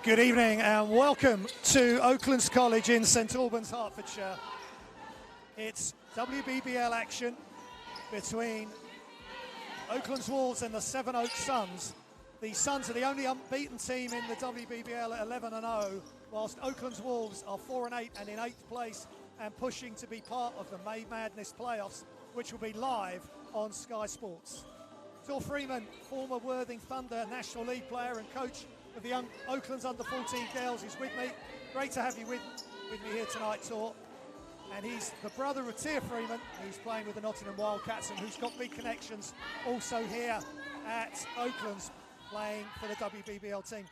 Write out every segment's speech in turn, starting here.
Good evening and welcome to Oaklands College in St Albans, Hertfordshire. It's WBBL action between Oaklands Wolves and the Sevenoaks Suns. The Suns are the only unbeaten team in the WBBL at 11-0, whilst Oaklands Wolves are 4-8 and in 8th place and pushing to be part of the May Madness playoffs, which will be live on Sky Sports. Tor Freeman, former Worthing Thunder National League player and coach of the young Oaklands under-14 girls, is with me. Great to have you with me here tonight, Tor. And he's the brother of Tia Freeman, who's playing with the Nottingham Wildcats and who's got big connections also here at Oaklands, playing for the WBBL team.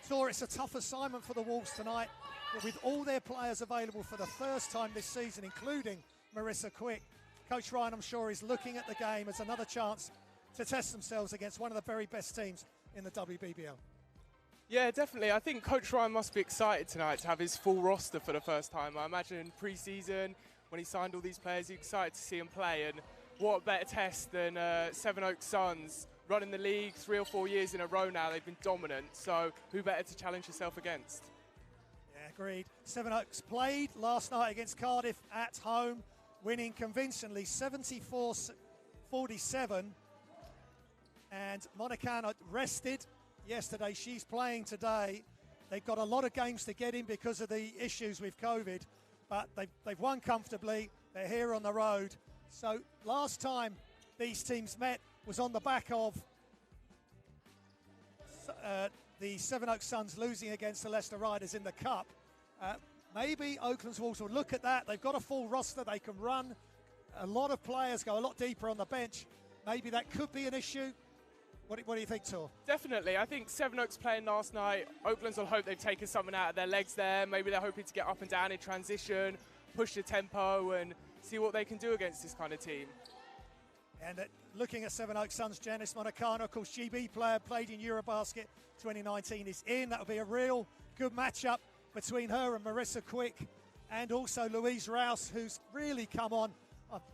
Tor, it's a tough assignment for the Wolves tonight, but with all their players available for the first time this season, including Marissa Quick, Coach Ryan, I'm sure, is looking at the game as another chance to test themselves against one of the very best teams in the WBBL. Yeah, definitely. I think Coach Ryan must be excited tonight to have his full roster for the first time. I imagine in pre-season, when he signed all these players, he's excited to see them play. And what a better test than Sevenoaks Suns, running the league 3 or 4 years in a row now. They've been dominant. So who better to challenge yourself against? Yeah, agreed. Sevenoaks played last night against Cardiff at home, winning convincingly 74-47. And Monicana rested yesterday. She's playing today. They've got a lot of games to get in because of the issues with COVID, but they've won comfortably. They're here on the road. So last time these teams met was on the back of the Sevenoaks Suns losing against the Leicester Riders in the Cup. Maybe Oaklands Wolves will look at that. They've got a full roster. They can run. A lot of players go a lot deeper on the bench. Maybe that could be an issue. What do you think, Tor? Definitely. I think Sevenoaks playing last night, Oaklands will hope they've taken something out of their legs there. Maybe they're hoping to get up and down in transition, push the tempo and see what they can do against this kind of team. And looking at Sevenoaks Suns, Janice Monicano, of course, GB player, played in Eurobasket 2019, is in. That'll be a real good matchup between her and Marissa Quick, and also Louise Rouse, who's really come on.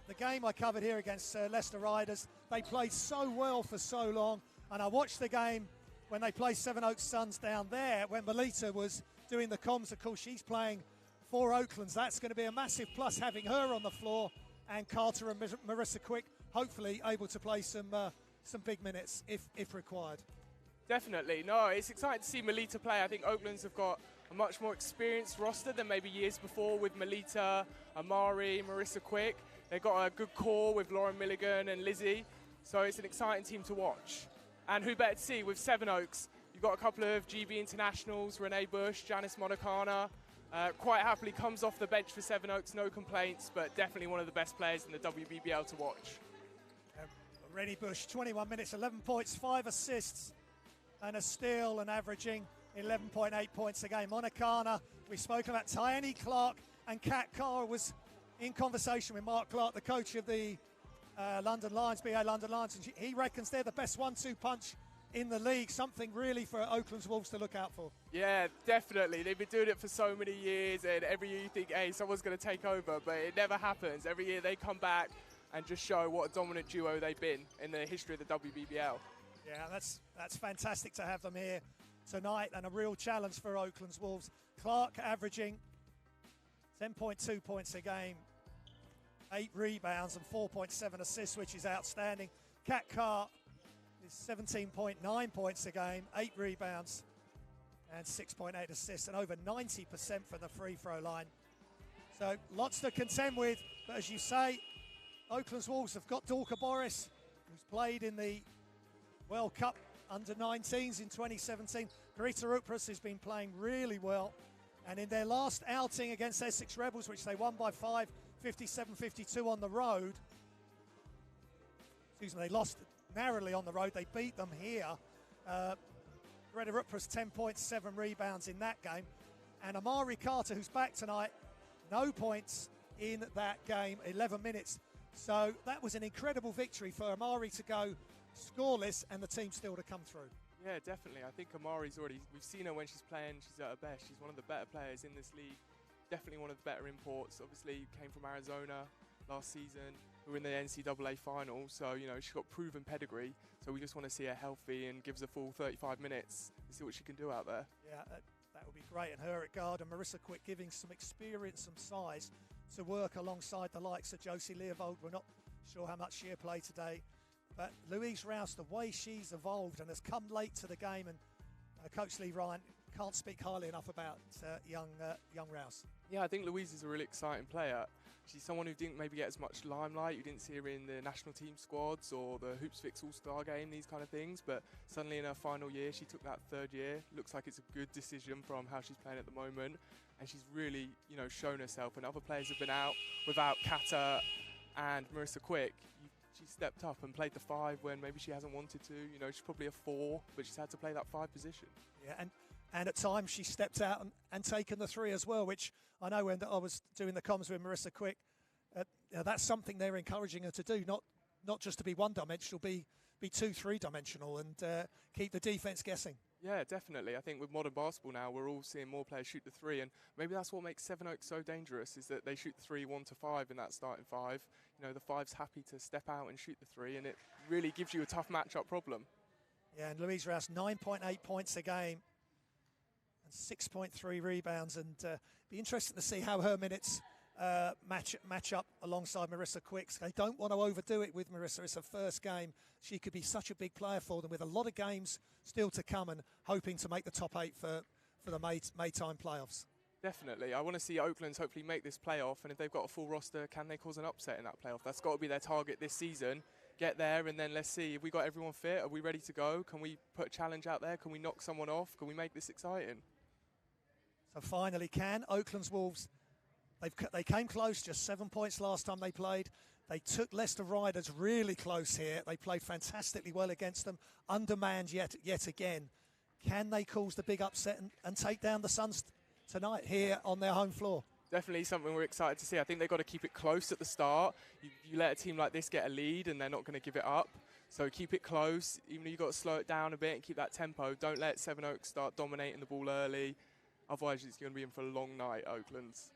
The game I covered here against Leicester Riders, they played so well for so long, and I watched the game when they played Sevenoaks Suns down there when Melita was doing the comms. Of course, she's playing for Oaklands. That's going to be a massive plus, having her on the floor, and Carter and Marissa Quick hopefully able to play some big minutes if required. Definitely. No, it's exciting to see Melita play. I think Oaklands have got a much more experienced roster than maybe years before with Melita, Amari, Marissa Quick. They've got a good core with Lauren Milligan and Lizzie, so it's an exciting team to watch. And who better to see with Sevenoaks? You've got a couple of GB internationals, Renee Bush, Janice Monicana. Quite happily comes off the bench for Sevenoaks, no complaints, but definitely one of the best players in the WBBL to watch. Renee Bush, 21 minutes, 11 points, 5 assists, and a steal, and averaging 11.8 points a game. Monicana, we've spoken about Tyene Clark, and Kat Carr was in conversation with Mark Clark, the coach of the London Lions, BA London Lions, and he reckons they're the best 1-2 punch in the league, something really for Oaklands Wolves to look out for. Yeah, definitely. They've been doing it for so many years, and every year you think, hey, someone's going to take over, but it never happens. Every year they come back and just show what a dominant duo they've been in the history of the WBBL. Yeah, that's fantastic to have them here tonight, and a real challenge for Oaklands Wolves. Clark averaging 10.2 points a game, 8 rebounds and 4.7 assists, which is outstanding. Kat Carr is 17.9 points a game, 8 rebounds and 6.8 assists, and over 90% from the free throw line. So lots to contend with, but as you say, Oaklands Wolves have got Dorka Boris, who's played in the World Cup under-19s in 2017. Greta Upras has been playing really well. And in their last outing against Essex Rebels, which they won by 5, 57-52 on the road, they lost narrowly on the road. They beat them here. Greta Upras, 10.7 rebounds in that game. And Amari Carter, who's back tonight, no points in that game, 11 minutes. So that was an incredible victory for Amari to go scoreless and the team still to come through. Yeah, definitely. I think Amari's already, we've seen her when she's playing, she's at her best. She's one of the better players in this league. Definitely one of the better imports. Obviously came from Arizona last season. We were in the NCAA final, so, you know, she's got proven pedigree. So we just want to see her healthy and gives her full 35 minutes and see what she can do out there. Yeah, would be great. And her at guard, and Marissa Quick giving some experience, some size to work alongside the likes of Josie Leovold. We're not sure how much she'll play today. But Louise Rouse, the way she's evolved and has come late to the game, and Coach Lee Ryan can't speak highly enough about young Rouse. Yeah, I think Louise is a really exciting player. She's someone who didn't maybe get as much limelight. You didn't see her in the national team squads or the Hoops Fix All-Star game, these kind of things. But suddenly in her final year, she took that third year. Looks like it's a good decision from how she's playing at the moment. And she's really, shown herself. And other players have been out without Kata and Marissa Quick. She stepped up and played the 5 when maybe she hasn't wanted to. She's probably a 4, but she's had to play that 5 position. Yeah, and at times she stepped out and taken the 3 as well, which I know when I was doing the comms with Marissa Quick, that's something they're encouraging her to do, not just to be one-dimensional, be 2, 3-dimensional and keep the defence guessing. Yeah, definitely. I think with modern basketball now, we're all seeing more players shoot the 3, and maybe that's what makes Sevenoaks so dangerous, is that they shoot the 3 1 to 5 in that starting 5. The 5's happy to step out and shoot the 3, and it really gives you a tough matchup problem. Yeah, and Louise Rouse, 9.8 points a game and 6.3 rebounds, and be interesting to see how her minutes match up alongside Marissa Quick. They don't want to overdo it with Marissa. It's her first game. She could be such a big player for them, with a lot of games still to come, and hoping to make the top 8 for the May time playoffs. Definitely. I want to see Oaklands hopefully make this playoff, and if they've got a full roster, can they cause an upset in that playoff? That's got to be their target this season. Get there, and then let's see, if we got everyone fit, are we ready to go? Can we put a challenge out there? Can we knock someone off? Can we make this exciting? So finally, can Oaklands Wolves? They came close, just 7 points last time they played. They took Leicester Riders really close here. They played fantastically well against them, undermanned yet again. Can they cause the big upset and take down the Suns tonight here on their home floor? Definitely something we're excited to see. I think they've got to keep it close at the start. You let a team like this get a lead and they're not going to give it up. So keep it close, even though you've got to slow it down a bit and keep that tempo. Don't let Sevenoaks start dominating the ball early. Otherwise, it's going to be in for a long night, Oaklands.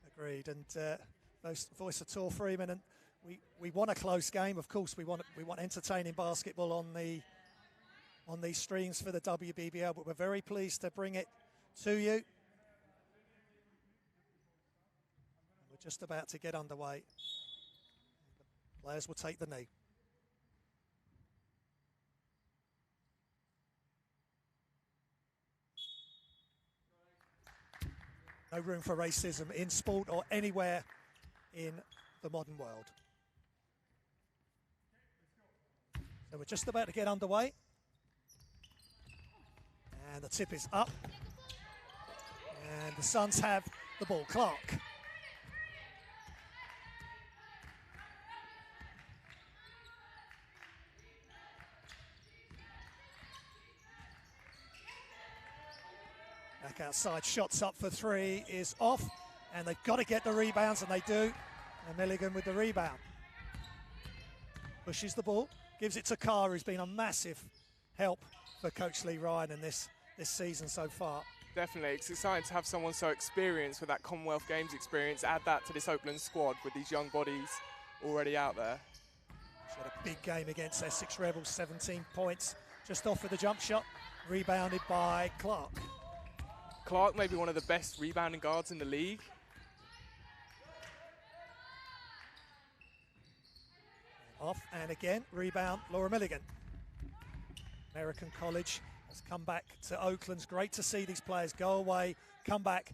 Agreed. And voice of Tor Freeman, and we want a close game. Of course, we want entertaining basketball on these streams for the WBBL, but we're very pleased to bring it to you. We're just about to get underway. The players will take the knee. No room for racism in sport or anywhere in the modern world. So we're just about to get underway. And the tip is up. And the Suns have the ball. Clark. Back outside, shots up for 3 is off, and they've got to get the rebounds, and they do. And Milligan with the rebound. Pushes the ball, gives it to Carr, who's been a massive help for Coach Lee Ryan in this season so far. Definitely, it's exciting to have someone so experienced with that Commonwealth Games experience, add that to this Oakland squad with these young bodies already out there. She had a big game against Essex Rebels, 17 points, just off with the jump shot, rebounded by Clark. Clark may be one of the best rebounding guards in the league. Off and again, rebound, Laura Milligan. American College has come back to Oakland's. Great to see these players go away, come back,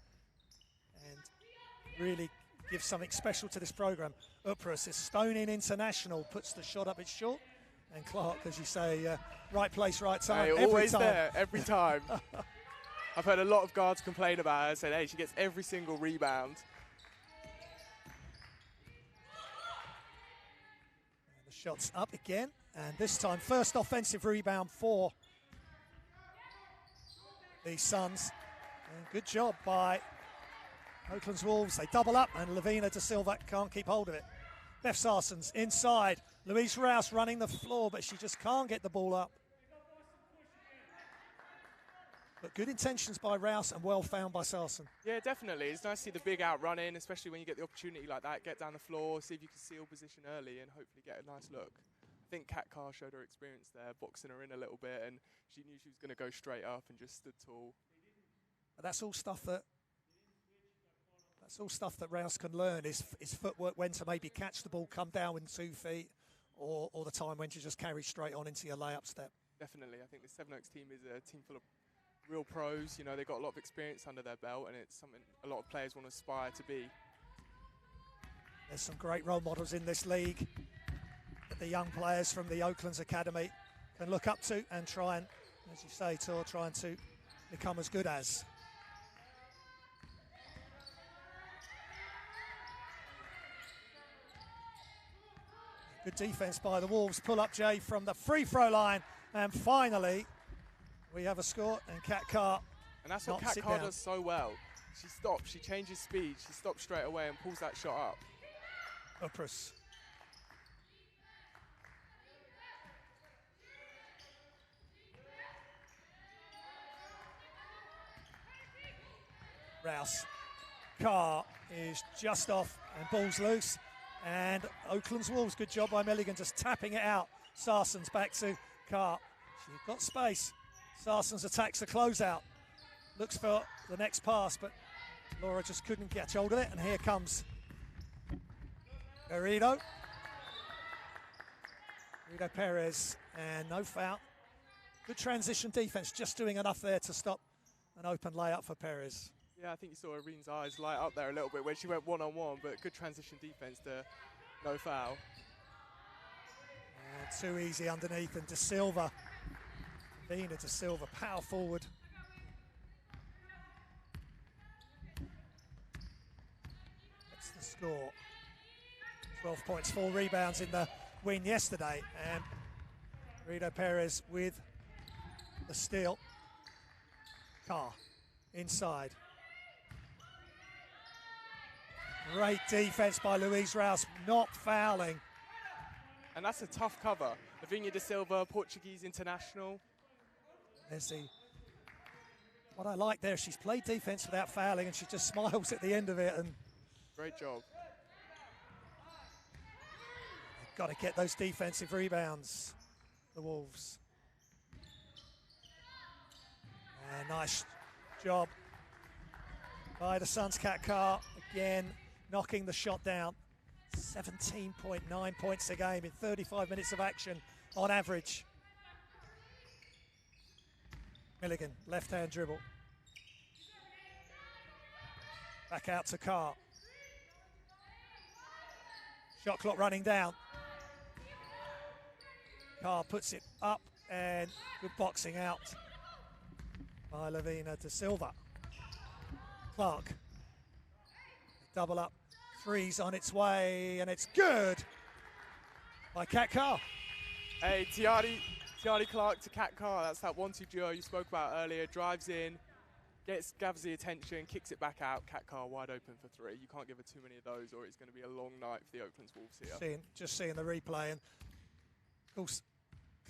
and really give something special to this program. Upras is Stonian International, puts the shot up, it's short. And Clark, as you say, right place, right time. Hey, always there, every time. I've heard a lot of guards complain about her, saying, hey, she gets every single rebound. And the shot's up again, and this time first offensive rebound for the Suns. And good job by Oaklands Wolves. They double up, and Lavina De Silva can't keep hold of it. Beth Sarson's inside. Louise Rouse running the floor, but she just can't get the ball up. But good intentions by Rouse and well found by Sarson. Yeah, definitely. It's nice to see the big out run in, especially when you get the opportunity like that. Get down the floor, see if you can seal position early and hopefully get a nice look. I think Kat Carr showed her experience there, boxing her in a little bit, and she knew she was going to go straight up and just stood tall. But that's all stuff that Ralston can learn, is footwork, when to maybe catch the ball, come down with 2 feet, or the time when to just carry straight on into your layup step. Definitely. I think the Sevenoaks team is a team full of real pros. You know, they've got a lot of experience under their belt, and it's something a lot of players want to aspire to be. There's some great role models in this league that the young players from the Oaklands Academy can look up to and try and, as you say, Tor, trying to become as good as. Good defense by the Wolves. Pull up Jay from the free throw line. And finally, we have a score, and Kat Carr. And that's what Kat Carr does so well. She stops, she changes speed, she stops straight away and pulls that shot up. Upras. Rouse. Carr is just off and ball's loose. And Oaklands Wolves, good job by Milligan, just tapping it out. Sarsens back to Carr. She's got space. Sarsens attacks the closeout. Looks for the next pass, but Laura just couldn't get hold of it. And here comes Garrido. Garrido Perez, and no foul. Good transition defense, just doing enough there to stop an open layup for Perez. Yeah, I think you saw Irene's eyes light up there a little bit when she went one-on-one, but good transition defense to no foul. And too easy underneath, and De Silva, Vina De Silva, power forward. That's the score. 12 points, 4 rebounds in the win yesterday, and Rito Perez with the steal. Carr inside. Great defense by Louise Rouse, not fouling. And that's a tough cover. Lavinia De Silva, Portuguese international. There's what I like there, she's played defense without fouling, and she just smiles at the end of it. And great job. They've got to get those defensive rebounds, the Wolves. And nice job by the Suns. Kat Carr again knocking the shot down. 17.9 points a game in 35 minutes of action on average. Milligan, left-hand dribble. Back out to Carr. Shot clock running down. Carr puts it up, and good boxing out by Lavina De Silva. Clark. Double up. Three's on its way, and it's good by Kat Carr. Hey, Tiari Clark to Kat Carr. That's that 1-2 duo you spoke about earlier. Drives in, gathers the attention, kicks it back out. Kat Carr wide open for 3. You can't give her too many of those, or it's going to be a long night for the Oaklands Wolves here. Just seeing the replay, and of course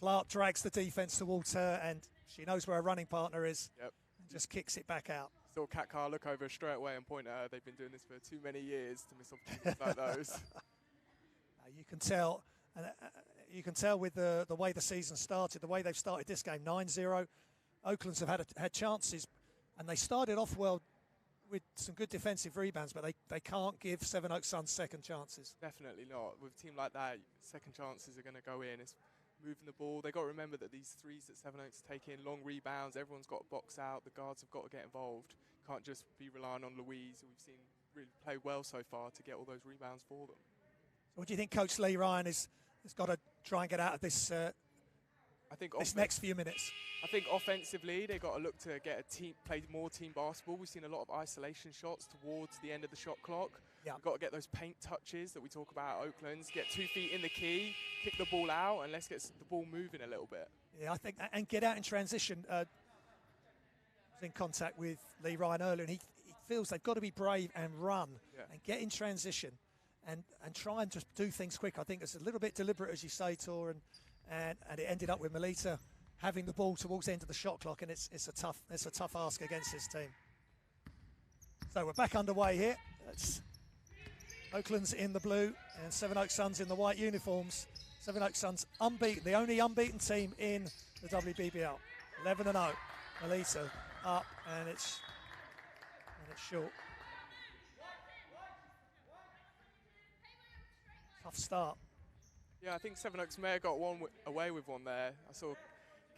Clark drags the defense towards her, and she knows where her running partner is. Yep. And just kicks it back out. Saw Kat Carr look over straight away and point at her. They've been doing this for too many years to miss opportunities like those. You can tell, and you can tell with the way the season started, the way they've started this game, 9-0. Oaklands have had chances, and they started off well with some good defensive rebounds, but they can't give Sevenoaks Suns second chances. Definitely not. With a team like that, second chances are going to go in. It's moving the ball. They've got to remember that these threes that Sevenoaks take in, long rebounds, everyone's got to box out. The guards have got to get involved. Can't just be relying on Louise, who we've seen really play well so far, to get all those rebounds for them. So what do you think Coach Lee Ryan has got to try and get out of this this next few minutes? I think offensively, they've got to look to get a team, play more team basketball. We've seen a lot of isolation shots towards the end of the shot clock. Yeah. We've got to get those paint touches that we talk about at Oaklands, get 2 feet in the key, kick the ball out, and let's get the ball moving a little bit. Yeah, I think, and get out in transition. I was in contact with Lee Ryan earlier, and he feels they've got to be brave and run and get in transition and try and just do things quick. I think it's a little bit deliberate, as you say, Tor, and it ended up with Melita having the ball towards the end of the shot clock, and it's a tough ask against this team. So we're back underway here. It's Oakland's in the blue and Sevenoaks Suns in the white uniforms. Sevenoaks Suns unbeaten, the only unbeaten team in the WBBL. 11-0. Melita up, and it's but short. Tough start. Yeah, I think Sevenoaks may have got away with one there. I saw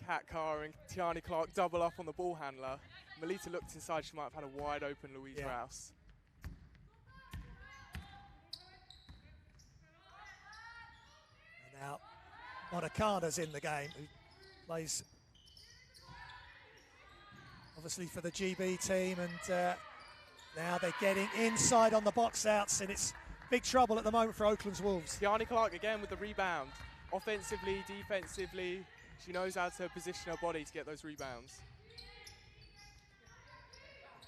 Kat Carr and Tiani Clark double up on the ball handler. Melita looked inside, she might have had a wide open Louise Rouse. And now Monicana's in the game, who plays obviously for the GB team, and now they're getting inside on the box outs, and it's big trouble at the moment for Oaklands Wolves. Tiani Clark again with the rebound. Offensively, defensively, she knows how to position her body to get those rebounds.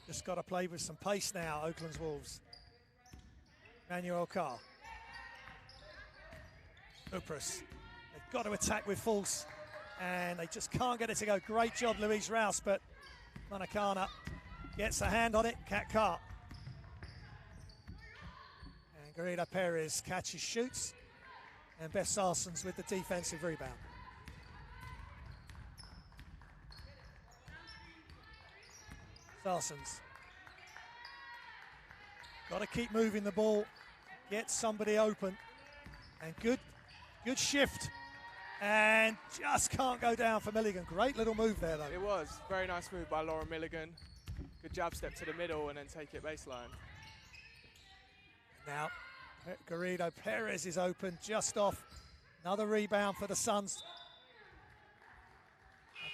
Just got to play with some pace now, Oaklands Wolves. Manuel Carr. Upras. They've got to attack with force, and they just can't get it to go. Great job, Louise Rouse, but Monicana gets a hand on it. Kat Carr. And Garida Perez catches, shoots, and Beth Sarsons with the defensive rebound. Sarsons. Got to keep moving the ball, get somebody open, and good shift, and just can't go down for Milligan. Great little move there, though. It was very nice move by Laura Milligan. Good jab step to the middle and then take it baseline. Now, Garrido Perez is open, just off. Another rebound for the Suns.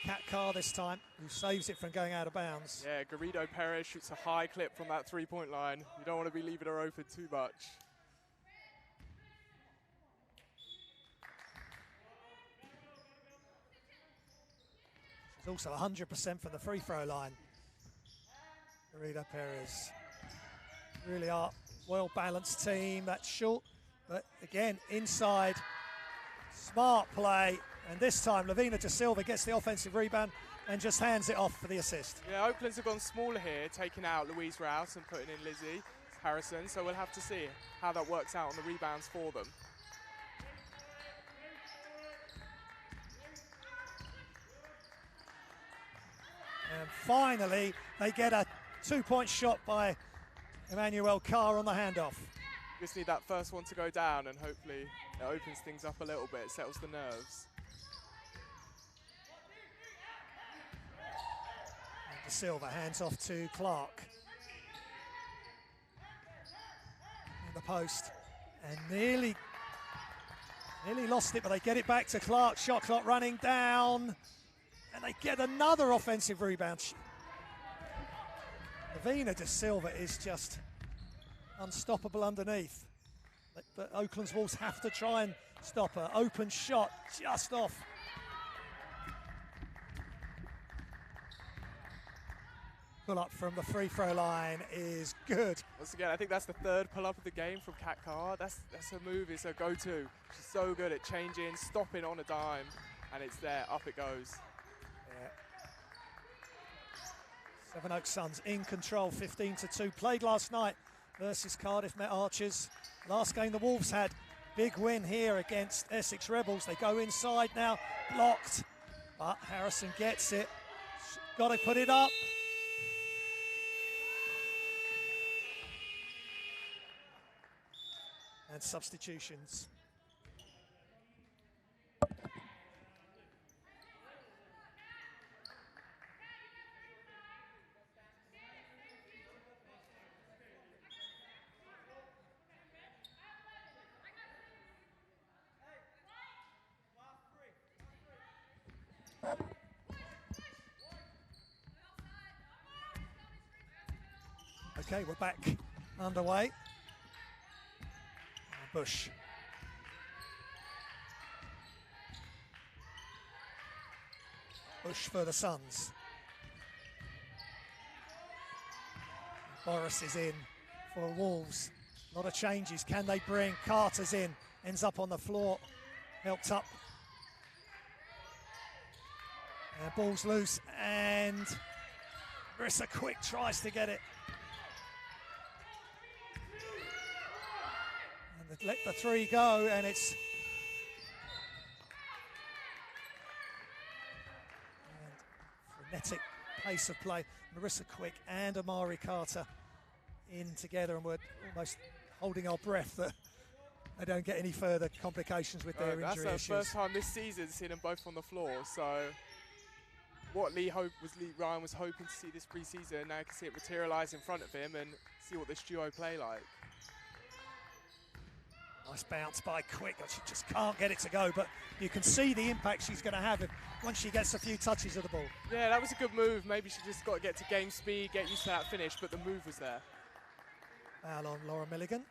Kat Carr this time, who saves it from going out of bounds. Yeah, Garrido Perez shoots a high clip from that three-point line. You don't want to be leaving her open too much. She's also 100% from the free throw line. Garrido Perez. Really are well-balanced team. That's short, but again, inside. Smart play. And this time, Lavina De Silva gets the offensive rebound and just hands it off for the assist. Yeah, Oaklands have gone smaller here, taking out Louise Rouse and putting in Lizzie Harrison. So we'll have to see how that works out on the rebounds for them. And finally, they get a two-point shot by Emmanuel Carr on the handoff. Just need that first one to go down, and hopefully it opens things up a little bit, settles the nerves. De Silva hands off to Clark. In the post. And nearly lost it, but they get it back to Clark. Shot clock running down. And they get another offensive rebound. Lavina De Silva is just unstoppable underneath. But Oaklands Wolves have to try and stop her. Open shot, just off. Pull up from the free throw line is good. Once again, I think that's the third pull up of the game from Kat Carr. That's her move, it's her go-to. She's so good at changing, stopping on a dime, and it's there, up it goes. Yeah. Sevenoaks Suns in control, 15-2. Played last night versus Cardiff Met Archers. Last game the Wolves had, big win here against Essex Rebels. They go inside now, blocked, but Harrison gets it. Got to put it up. And substitutions. Okay, we're back underway. Busch. Busch for the Suns. Boris is in for Wolves. A lot of changes. Can they bring? Carter's in. Ends up on the floor. Helped up. And ball's loose. And Marissa Quick tries to get it. Let the three go, and it's frenetic pace of play. Marissa Quick and Amari Carter in together, and we're almost holding our breath that they don't get any further complications with their injury issues. That's the first time this season seeing them both on the floor. So what Ryan was hoping to see this pre-season, now you can see it materialise in front of him and see what this duo play like. Nice bounce by Quick. She just can't get it to go, but you can see the impact she's going to have once she gets a few touches of the ball. Yeah, that was a good move. Maybe she just got to get to game speed, get used to that finish, but the move was there. Foul on Laura Milligan.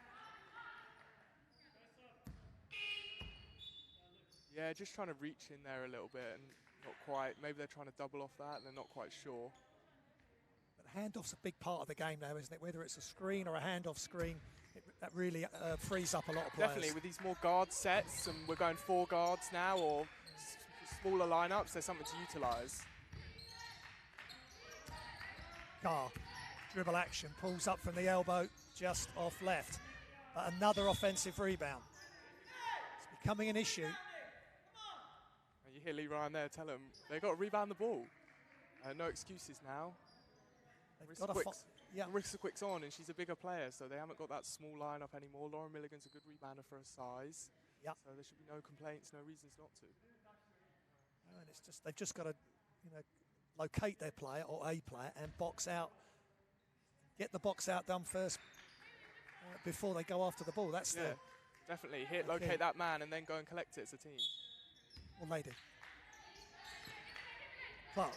Yeah, just trying to reach in there a little bit and not quite. Maybe they're trying to double off that and they're not quite sure. But handoff's a big part of the game now, isn't it? Whether it's a screen or a handoff screen, that really frees up a lot of players. Definitely, with these more guard sets, and we're going 4 guards now, or smaller lineups, there's something to utilise. Carr, dribble action, pulls up from the elbow, just off left. But another offensive rebound. It's becoming an issue. And you hear Lee Ryan there tell him they've got to rebound the ball. No excuses now. Marissa Quick's on, and she's a bigger player, so they haven't got that small lineup anymore. Lauren Milligan's a good rebounder for her size. Yep. So there should be no complaints, no reasons not to. And it's just they've just got to, locate their player or a player and box out, get the box out done first before they go after the ball. That's definitely locate that man, and then go and collect it as a team. Well, they do. Clark.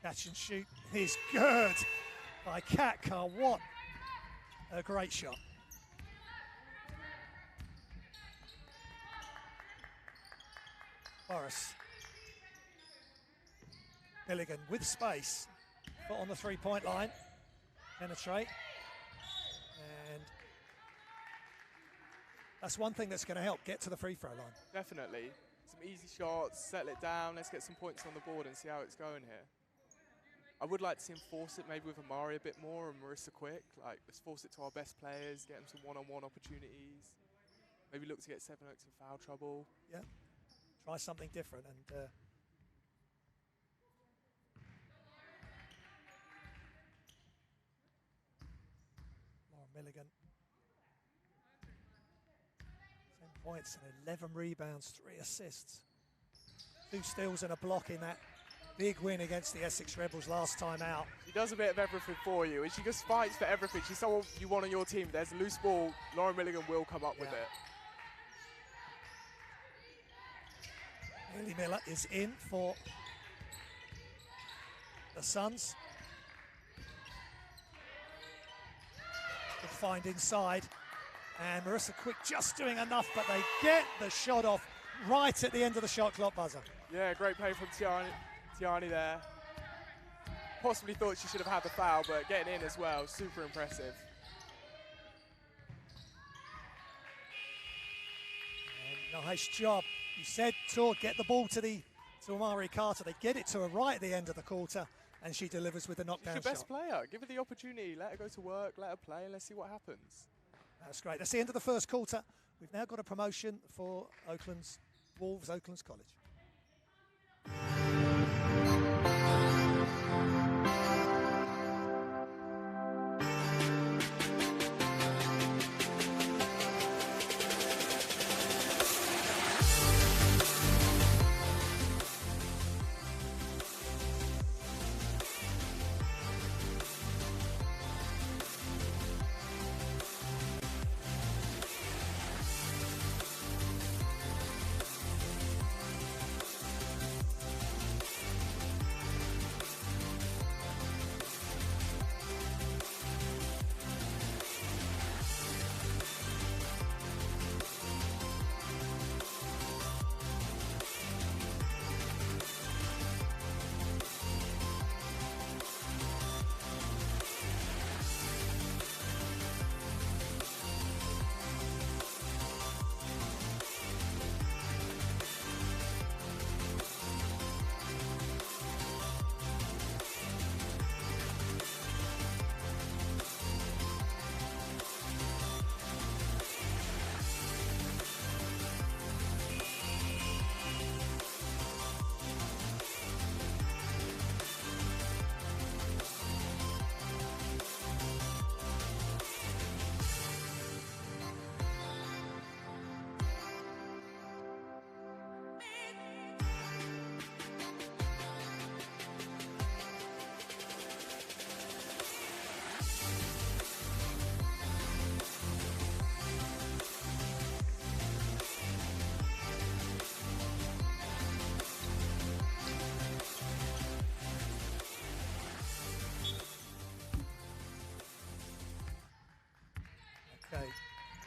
Catch and shoot is good by Kat Carr. What a great shot. Boris. Milligan with space, but on the three-point line. Penetrate. And that's one thing that's going to help get to the free throw line. Definitely. Some easy shots, settle it down, let's get some points on the board and see how it's going here. I would like to see him force it maybe with Amari a bit more and Marissa Quick. Like, let's force it to our best players, get them some one-on-one opportunities. Maybe look to get Sevenoaks in foul trouble. Yeah, try something different. And Laura Milligan. 10 points and 11 rebounds, 3 assists. 2 steals and a block in that big win against the Essex Rebels last time out. She does a bit of everything for you, and she just fights for everything. She's someone you want on your team. There's a loose ball, Lauren Milligan will come up with it. Haley Miller is in for the Suns. Good find inside. And Marissa Quick just doing enough, but they get the shot off right at the end of the shot clock buzzer. Yeah, great play from Tiani there. Possibly thought she should have had the foul, but getting in as well, super impressive. And nice job. You said to get the ball to Amari Carter. They get it to her right at the end of the quarter, and she delivers with the knockdown She's your best player. Give her the opportunity. Let her go to work, let her play, and let's see what happens. That's great. That's the end of the first quarter. We've now got a promotion for Oaklands Wolves, Oaklands College.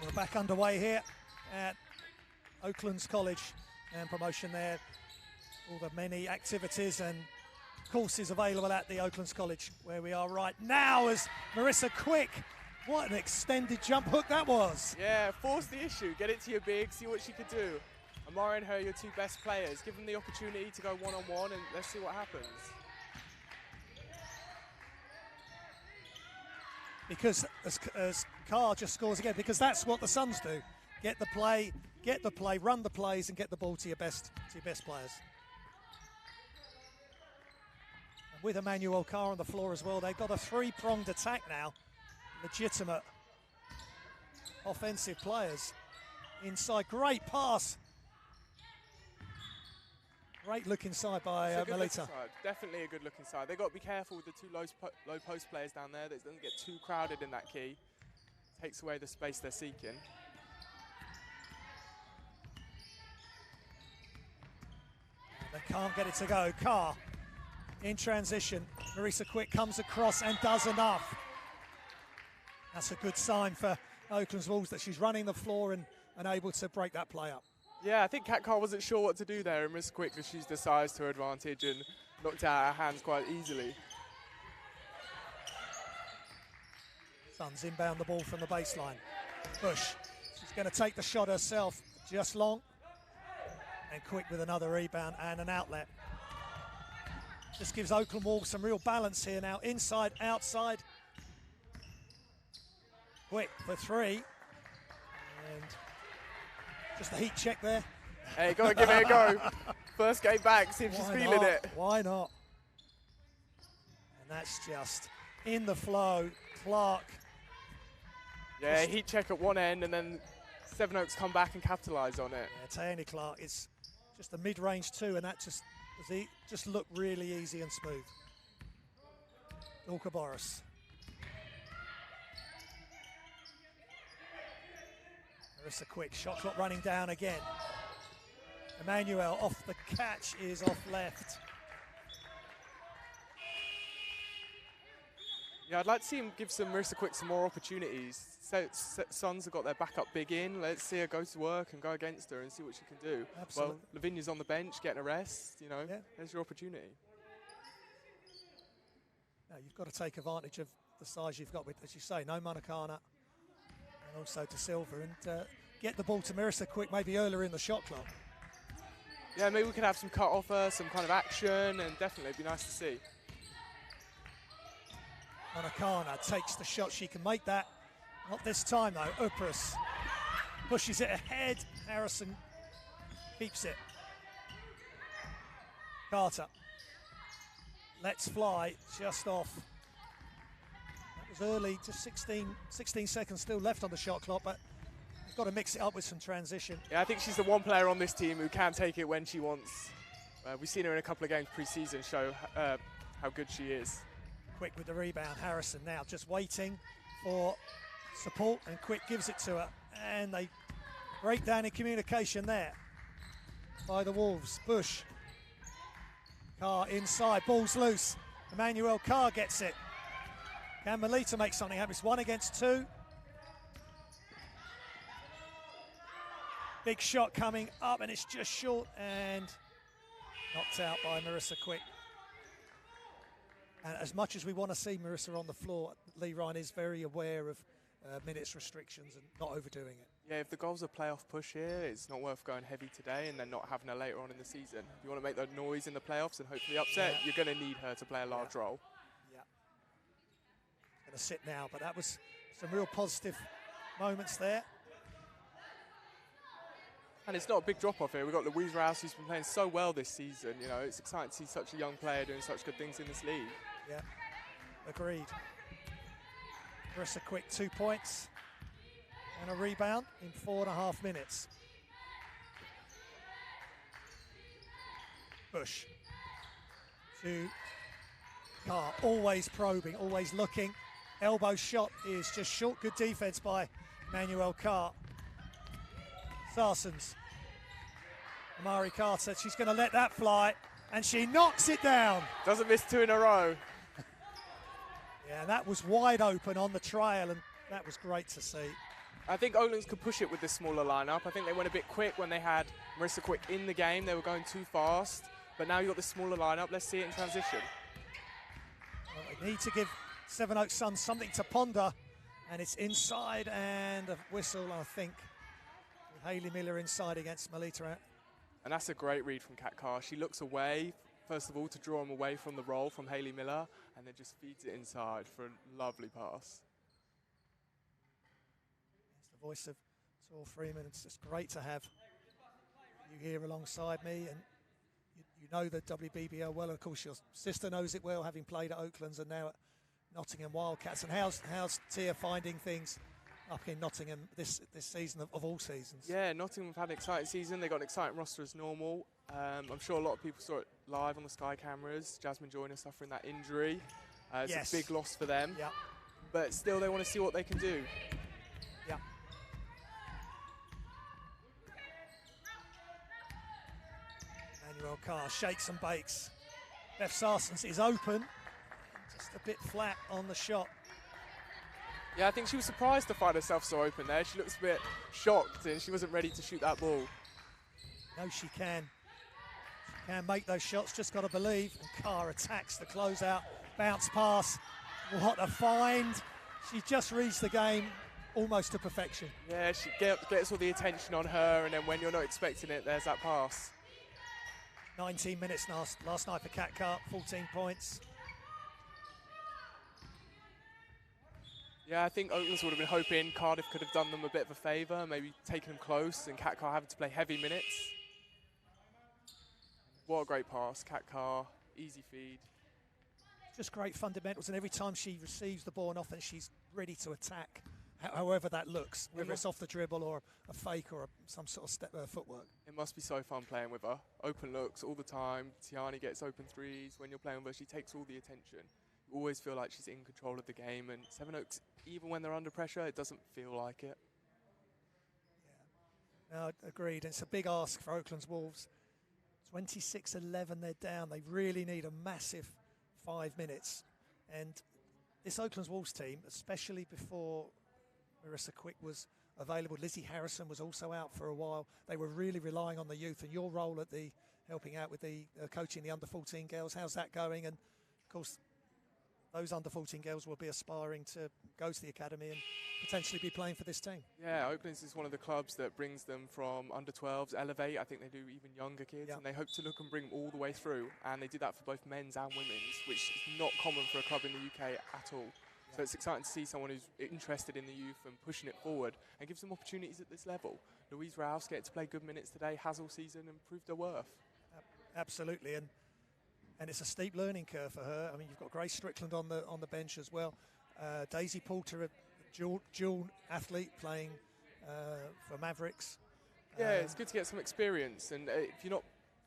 We're back underway here at Oaklands College and promotion there. All the many activities and courses available at the Oaklands College where we are right now as Marissa Quick. What an extended jump hook that was. Yeah, force the issue. Get it to your big, see what she could do. Amari and her, your two best players. Give them the opportunity to go one-on-one and let's see what happens. Because as Carr just scores again, because that's what the Suns do. Get the play, run the plays and get the ball to your best players. And with Emmanuel Carr on the floor as well, they've got a three-pronged attack now. Legitimate offensive players inside. Great pass. Great look inside by Melita. Definitely a good look inside. They've got to be careful with the two low post players down there. That it doesn't get too crowded in that key. Takes away the space they're seeking. They can't get it to go. Carr in transition. Marissa Quick comes across and does enough. That's a good sign for Oaklands Wolves that she's running the floor and able to break that play up. Yeah, I think Kat Carr wasn't sure what to do there, and Miss Quick, because she's the size to her advantage and knocked out her hands quite easily. Suns inbound the ball from the baseline. Busch, she's going to take the shot herself, just long. And Quick with another rebound and an outlet. This gives Oakland Wolves some real balance here now, inside, outside. Quick for three. And just a heat check there. Hey, go and give it a go. First game back, see if she's feeling it. Why not? And that's just in the flow. Clark. Yeah, heat check at one end and then Sevenoaks come back and capitalise on it. Yeah, Tayani Clark is just a mid-range two, and that just looked really easy and smooth. Ilka Boris. Marissa Quick, shot clock running down again. Emmanuel off the catch is off left. Yeah, I'd like to see him give Marissa Quick some more opportunities. So Suns have got their backup big in. Let's see her go to work and go against her and see what she can do. Absolutely. Well, Lavinia's on the bench getting a rest, you know, yeah. There's your opportunity. Now you've got to take advantage of the size you've got with, as you say, no Manakana and also to Silva, and get the ball to Marissa Quick maybe earlier in the shot clock. Yeah, maybe we could have some cut off her, some kind of action, and definitely it'd be nice to see. Manakana takes the shot, she can make that. Not this time though, Upras pushes it ahead, Harrison keeps it. Carter, lets fly, just off. That was early, just 16 seconds still left on the shot clock, but got to mix it up with some transition. Yeah, I think she's the one player on this team who can take it when she wants. We've seen her in a couple of games pre-season show how good she is. Quick with the rebound. Harrison now just waiting for support, and Quick gives it to her. And they break down in communication there by the Wolves. Busch. Carr inside, ball's loose. Emmanuel Carr gets it. Can Melita make something happen? It's 1 against 2. Big shot coming up, and it's just short and knocked out by Marissa Quick. And as much as we want to see Marissa on the floor, Lee Ryan is very aware of minutes restrictions and not overdoing it. Yeah, if the goal's a playoff push here, it's not worth going heavy today and then not having her later on in the season. If you want to make that noise in the playoffs and hopefully upset, you're going to need her to play a large role. Yeah. Going to sit now, but that was some real positive moments there. And it's not a big drop-off here. We've got Louise Rouse, who's been playing so well this season. You know, it's exciting to see such a young player doing such good things in this league. Yeah, agreed. Marissa Quick, 2 points and a rebound in 4.5 minutes. Busch to Carr, always probing, always looking. Elbow shot is just short. Good defense by Emmanuel Carr. Sarsens. Amari Carter, she's going to let that fly, and she knocks it down. Doesn't miss 2 in a row. Yeah, that was wide open on the trail, and that was great to see. I think Oaklands could push it with this smaller lineup. I think they went a bit quick when they had Marissa Quick in the game. They were going too fast. But now you've got the smaller lineup. Let's see it in transition. Well, they need to give Sevenoaks Suns something to ponder. And it's inside and a whistle, I think. With Hayley Miller inside against Melita. And that's a great read from Kat Carr. She looks away, first of all, to draw him away from the roll from Hayley Miller, and then just feeds it inside for a lovely pass. It's the voice of Tor Freeman. It's just great to have you here alongside me, and you know the WBBL well. Of course, your sister knows it well, having played at Oaklands and now at Nottingham Wildcats. And how's Tia finding things up in Nottingham this season of all seasons? Yeah, Nottingham have had an exciting season. They got an exciting roster as normal. I'm sure a lot of people saw it live on the Sky cameras. Jasmine Joyner suffering that injury. It's Yes. a big loss for them. Yeah. But still, they want to see what they can do. Yeah. Manuel Carr shakes and bakes. Beth Sarsens is open, just a bit flat on the shot. Yeah, I think she was surprised to find herself so open there. She looks a bit shocked and she wasn't ready to shoot that ball. No, she can. She can make those shots, just got to believe. And Carr attacks the closeout, bounce pass. What a find. She just reads the game almost to perfection. Yeah, she gets all the attention on her, and then when you're not expecting it, there's that pass. 19 minutes last night for Kat Carr, 14 points. Yeah, I think Oaklands would have been hoping Cardiff could have done them a bit of a favour, maybe taken them close, and Kat Carr having to play heavy minutes. What a great pass, Kat Carr, easy feed. Just great fundamentals, and every time she receives the ball on offense, she's ready to attack, however that looks, whether it's off the dribble or a fake or some sort of footwork. It must be so fun playing with her. Open looks all the time. Tiani gets open threes. When you're playing with her, she takes all the attention. You always feel like she's in control of the game, and Sevenoaks, even when they're under pressure, it doesn't feel like it. Yeah, no, agreed. It's a big ask for Oaklands Wolves. 26-11, they're down. They really need a massive 5 minutes. And this Oaklands Wolves team, especially before Marissa Quick was available, Lizzie Harrison was also out for a while. They were really relying on the youth, and your role at the helping out with the coaching the under-14 girls, how's that going? And of course, those under-14 girls will be aspiring to go to the academy and potentially be playing for this team. Yeah, Oaklands is one of the clubs that brings them from under-12s, elevate. I think they do even younger kids, and they hope to look and bring them all the way through. And they did that for both men's and women's, which is not common for a club in the UK at all. So it's exciting to see someone who's interested in the youth and pushing it forward and gives them opportunities at this level. Louise Rouse getting to play good minutes today, has all season and proved her worth. Absolutely, and it's a steep learning curve for her. I mean, you've got Grace Strickland on the bench as well. Daisy Poulter, a dual athlete playing for Mavericks. Yeah, it's good to get some experience, and if you're not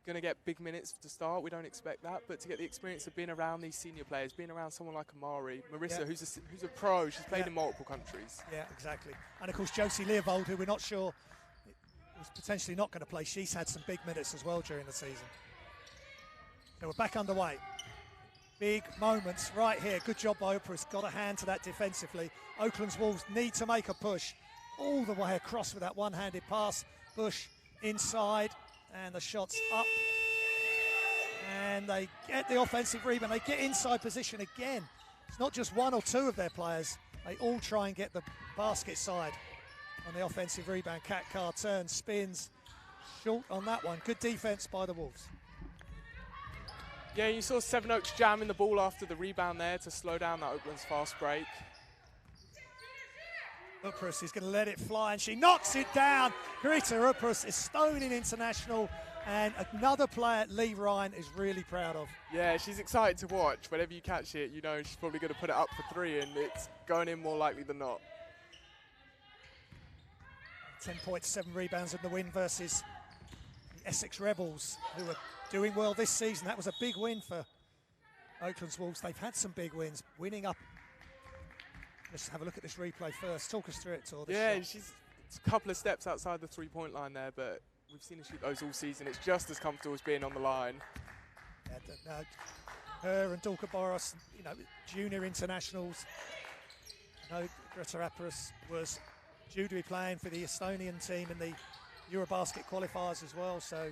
going to get big minutes to start, we don't expect that, but to get the experience of being around these senior players, being around someone like Amari, Marissa, who's a pro, she's played in multiple countries. Yeah, exactly. And of course, Josie Leovold, who we're not sure was potentially not going to play, she's had some big minutes as well during the season. So we're back underway. Big moments right here. Good job by Oprah's got a hand to that defensively. Oaklands Wolves need to make a push all the way across with that one-handed pass. Bush inside, and the shot's up. And they get the offensive rebound. They get inside position again. It's not just one or two of their players. They all try and get the basket side on the offensive rebound. Kat Carr turns, spins, short on that one. Good defense by the Wolves. Yeah, you saw Sevenoaks jamming the ball after the rebound there to slow down that Oaklands fast break. Uprus is going to let it fly, and she knocks it down. Greta Uprus is stoning international, and another player Lee Ryan is really proud of. Yeah, she's excited to watch. Whenever you catch it, you know she's probably going to put it up for three, and it's going in more likely than not. 10 points, 7 rebounds in the win versus the Essex Rebels, who are doing well this season. That was a big win for Oaklands Wolves. They've had some big wins, winning up. Let's have a look at this replay first. Talk us through it, Tor. Yeah, she's a couple of steps outside the three-point line there, but we've seen her shoot those all season. It's just as comfortable as being on the line. Yeah, her and Dorka Boros, you know, junior internationals. You know, Greta Uprus was due to be playing for the Estonian team in the Eurobasket qualifiers as well, so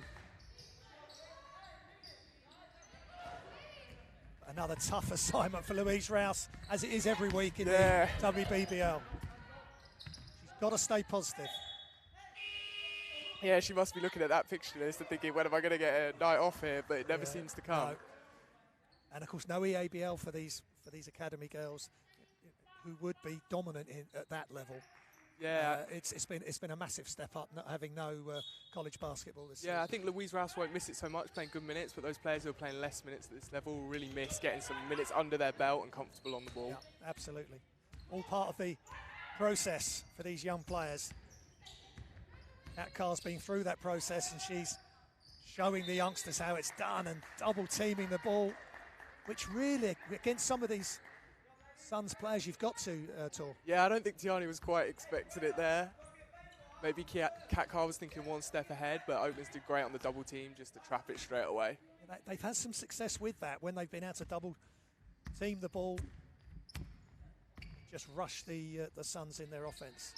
another tough assignment for Louise Rouse, as it is every week in the WBBL. She's got to stay positive. Yeah, she must be looking at that fixture list and thinking, when am I going to get a night off here? But it never seems to come. No. And of course, no EABL for these academy girls who would be dominant at that level. Yeah, it's been a massive step up, not having no college basketball this season. I think Louise Rouse won't miss it so much, playing good minutes, but those players who are playing less minutes at this level will really miss getting some minutes under their belt and comfortable on the ball. Yeah, absolutely. All part of the process for these young players. Kat Carr's been through that process, and she's showing the youngsters how it's done and double teaming the ball, which really, against some of these Suns players, you've got to, Tor. Yeah, I don't think Tiani was quite expecting it there. Maybe Kat Carr was thinking one step ahead, but Oaklands did great on the double team just to trap it straight away. They've had some success with that when they've been able to double team the ball, just rush the Suns in their offense.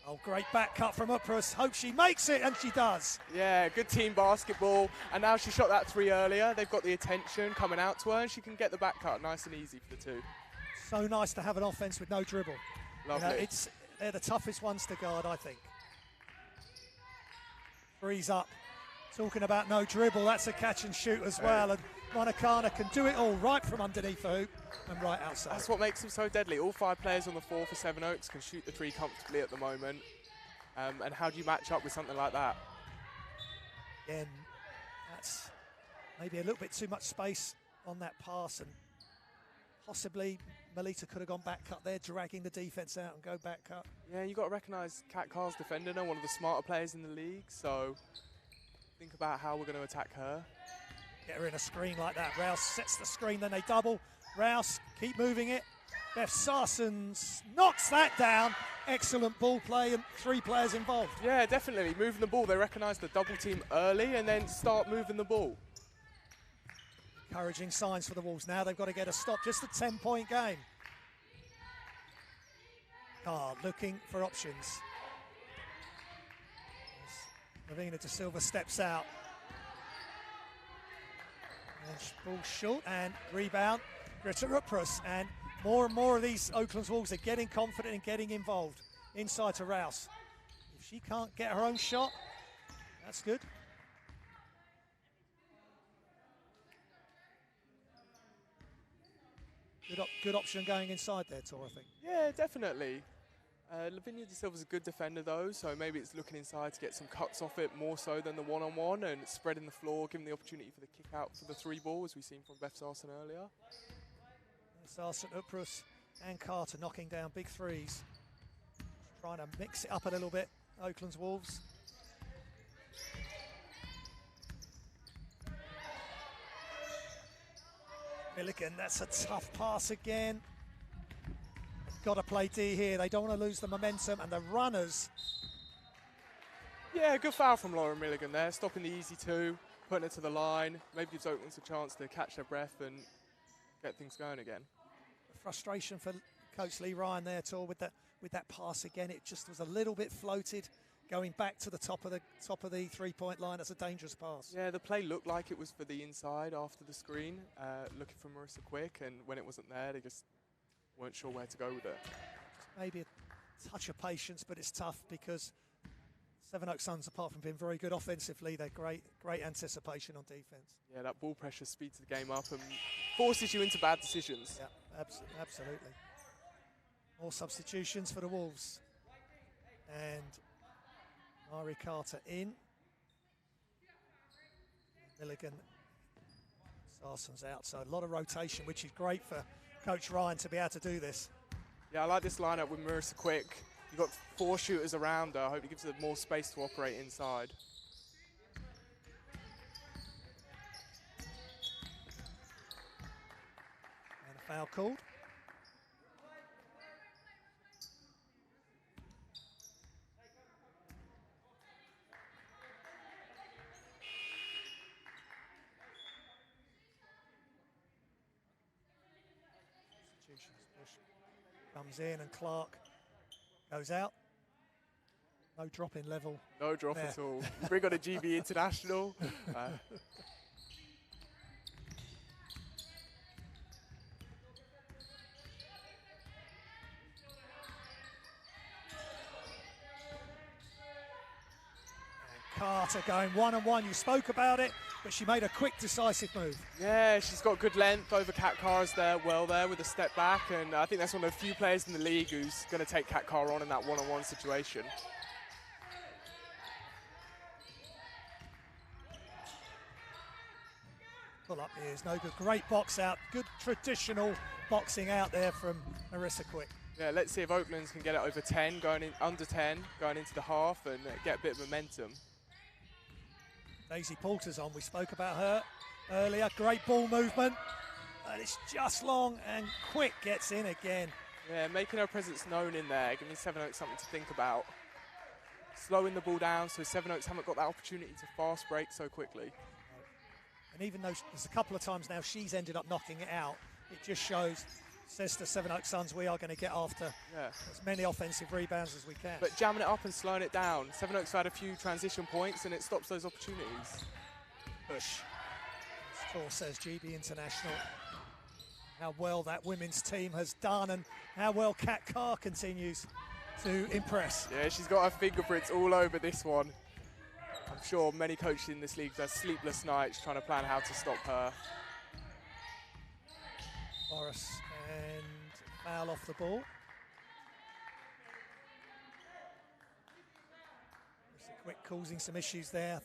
Oh, great back cut from Uprus. Hope she makes it, and she does. Yeah, good team basketball. And now she shot that three earlier. They've got the attention coming out to her, and she can get the back cut nice and easy for the two. So nice to have an offense with no dribble. Lovely. You know, they're the toughest ones to guard, I think. Freeze up. Talking about no dribble, that's a catch and shoot as well. And Monacana can do it all right from underneath the hoop and right outside. That's what makes them so deadly. All 5 players on the floor for Sevenoaks can shoot the three comfortably at the moment. And how do you match up with something like that? Again, that's maybe a little bit too much space on that pass, and possibly Melita could have gone back cut there, dragging the defense out and go back cut. Yeah, you've got to recognise Kat Carr's defending her, one of the smarter players in the league, so think about how we're going to attack her. Get her in a screen like that. Rouse sets the screen, then they double. Rouse, keep moving it. Beth Sarsons knocks that down. Excellent ball play and 3 players involved. Yeah, definitely. Moving the ball. They recognise the double team early and then start moving the ball. Encouraging signs for the Wolves. Now they've got to get a stop. Just a 10-point game. Carr looking for options. Lavina De Silva steps out. And ball short and rebound. Greta Uprus, and more of these Oaklands Wolves are getting confident and getting involved. Inside to Rouse. If she can't get her own shot, that's good. Good option going inside there, Tor, I think. Yeah, definitely. Lavinia De Silva's a good defender, though, so maybe it's looking inside to get some cuts off it more so than the one-on-one, and spreading the floor, giving the opportunity for the kick out for the 3 ball, as we've seen from Beth Sarson earlier. Sarson, Uprus and Carter knocking down big threes. Trying to mix it up a little bit, Oaklands Wolves. Milligan, that's a tough pass again. Got to play D here. They don't want to lose the momentum, and the runners. Yeah, good foul from Lauren Milligan there, stopping the easy 2, putting it to the line. Maybe gives Oaklands a chance to catch their breath and get things going again. Frustration for Coach Lee Ryan there, Tor, with that pass again. It just was a little bit floated, going back to the top of the 3-point line. That's a dangerous pass. Yeah, the play looked like it was for the inside after the screen, looking for Marissa Quick, and when it wasn't there, they just weren't sure where to go with it. Maybe a touch of patience, but it's tough because Sevenoaks Suns, apart from being very good offensively, they're great anticipation on defense. Yeah, that ball pressure speeds the game up and forces you into bad decisions. Yeah, absolutely. More substitutions for the Wolves. And Mari Carter in. Milligan, Sarson's out. So a lot of rotation, which is great for Coach Ryan to be able to do this. Yeah, I like this lineup with Marissa Quick. You've got 4 shooters around her. I hope it gives her more space to operate inside. And a foul called. Bush comes in and Clark goes out. No drop in level. No drop there. at all. Bring on a GB international. Carter going one-on-one. You spoke about it, but she made a quick, decisive move. Yeah, she's got good length over Kat Carr's there with a step back, and I think that's one of the few players in the league who's going to take Kat Carr on in that one-on-one situation. Pull up here is no good. Great box out. Good traditional boxing out there from Marissa Quick. Yeah, let's see if Oaklands can get it over 10, under 10, going into the half and get a bit of momentum. Daisy Porter's on. We spoke about her earlier. Great ball movement. And it's just long, and Quick gets in again. Yeah, making her presence known in there, giving Sevenoaks something to think about. Slowing the ball down so Sevenoaks haven't got that opportunity to fast break so quickly. And even though there's a couple of times now she's ended up knocking it out, it just shows, says to Sevenoaks Suns, we are going to get after as many offensive rebounds as we can. But jamming it up and slowing it down. Sevenoaks had a few transition points and it stops those opportunities. Bush. Stor says GB International. How well that women's team has done and how well Kat Carr continues to impress. Yeah, she's got her fingerprints all over this one. I'm sure many coaches in this league have sleepless nights trying to plan how to stop her. Boris and foul off the ball. Just a quick causing some issues there.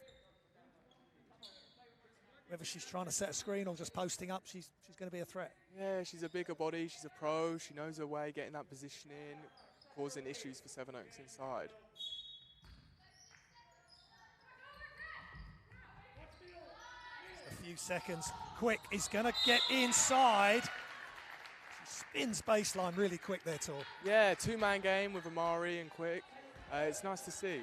Whether she's trying to set a screen or just posting up, she's going to be a threat. Yeah, she's a bigger body, she's a pro, she knows her way, getting that position in, causing issues for Sevenoaks inside. A few seconds. Quick is going to get inside. She spins baseline really quick there, Tor. Yeah, two-man game with Amari and Quick. It's nice to see.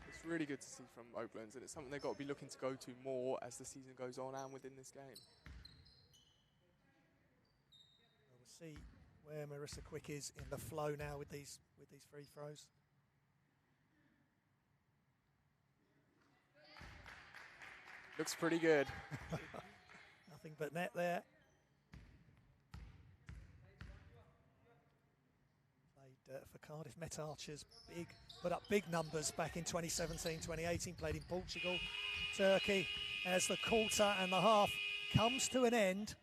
It's really good to see from Oaklands, and it's something they've got to be looking to go to more as the season goes on and within this game. We'll see where Marissa Quick is in the flow now with these free throws. Looks pretty good. Nothing but net there. Played for Cardiff Met Archers. Put up big numbers back in 2017, 2018. Played in Portugal, Turkey. As the quarter and the half comes to an end.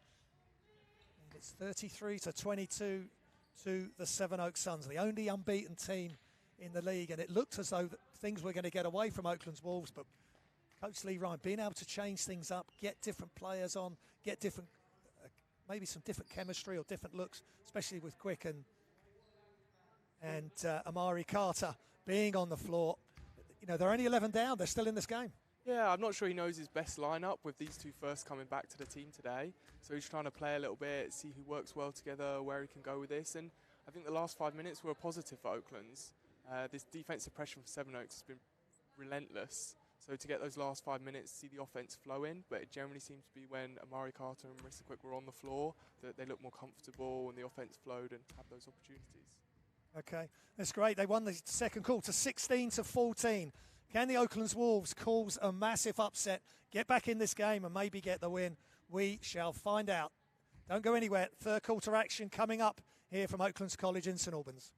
And it's 33-22 to the Sevenoaks Suns, the only unbeaten team in the league. And it looked as though things were going to get away from Oaklands Wolves, but Coach Lee Ryan being able to change things up, get different players on, get different, maybe some different chemistry or different looks, especially with Quick and Amari Carter being on the floor. You know, they're only 11 down. They're still in this game. Yeah, I'm not sure he knows his best lineup with these two first coming back to the team today. So he's trying to play a little bit, see who works well together, where he can go with this. And I think the last 5 minutes were a positive for Oaklands. This defensive pressure from Sevenoaks has been relentless. So to get those last 5 minutes, see the offense flow in, but it generally seems to be when Amari Carter and Marissa Quick were on the floor that they look more comfortable and the offense flowed and had those opportunities. Okay, that's great. They won the second quarter 16-14. Can the Oaklands Wolves cause a massive upset, get back in this game and maybe get the win? We shall find out. Don't go anywhere. Third quarter action coming up here from Oaklands College in St Albans.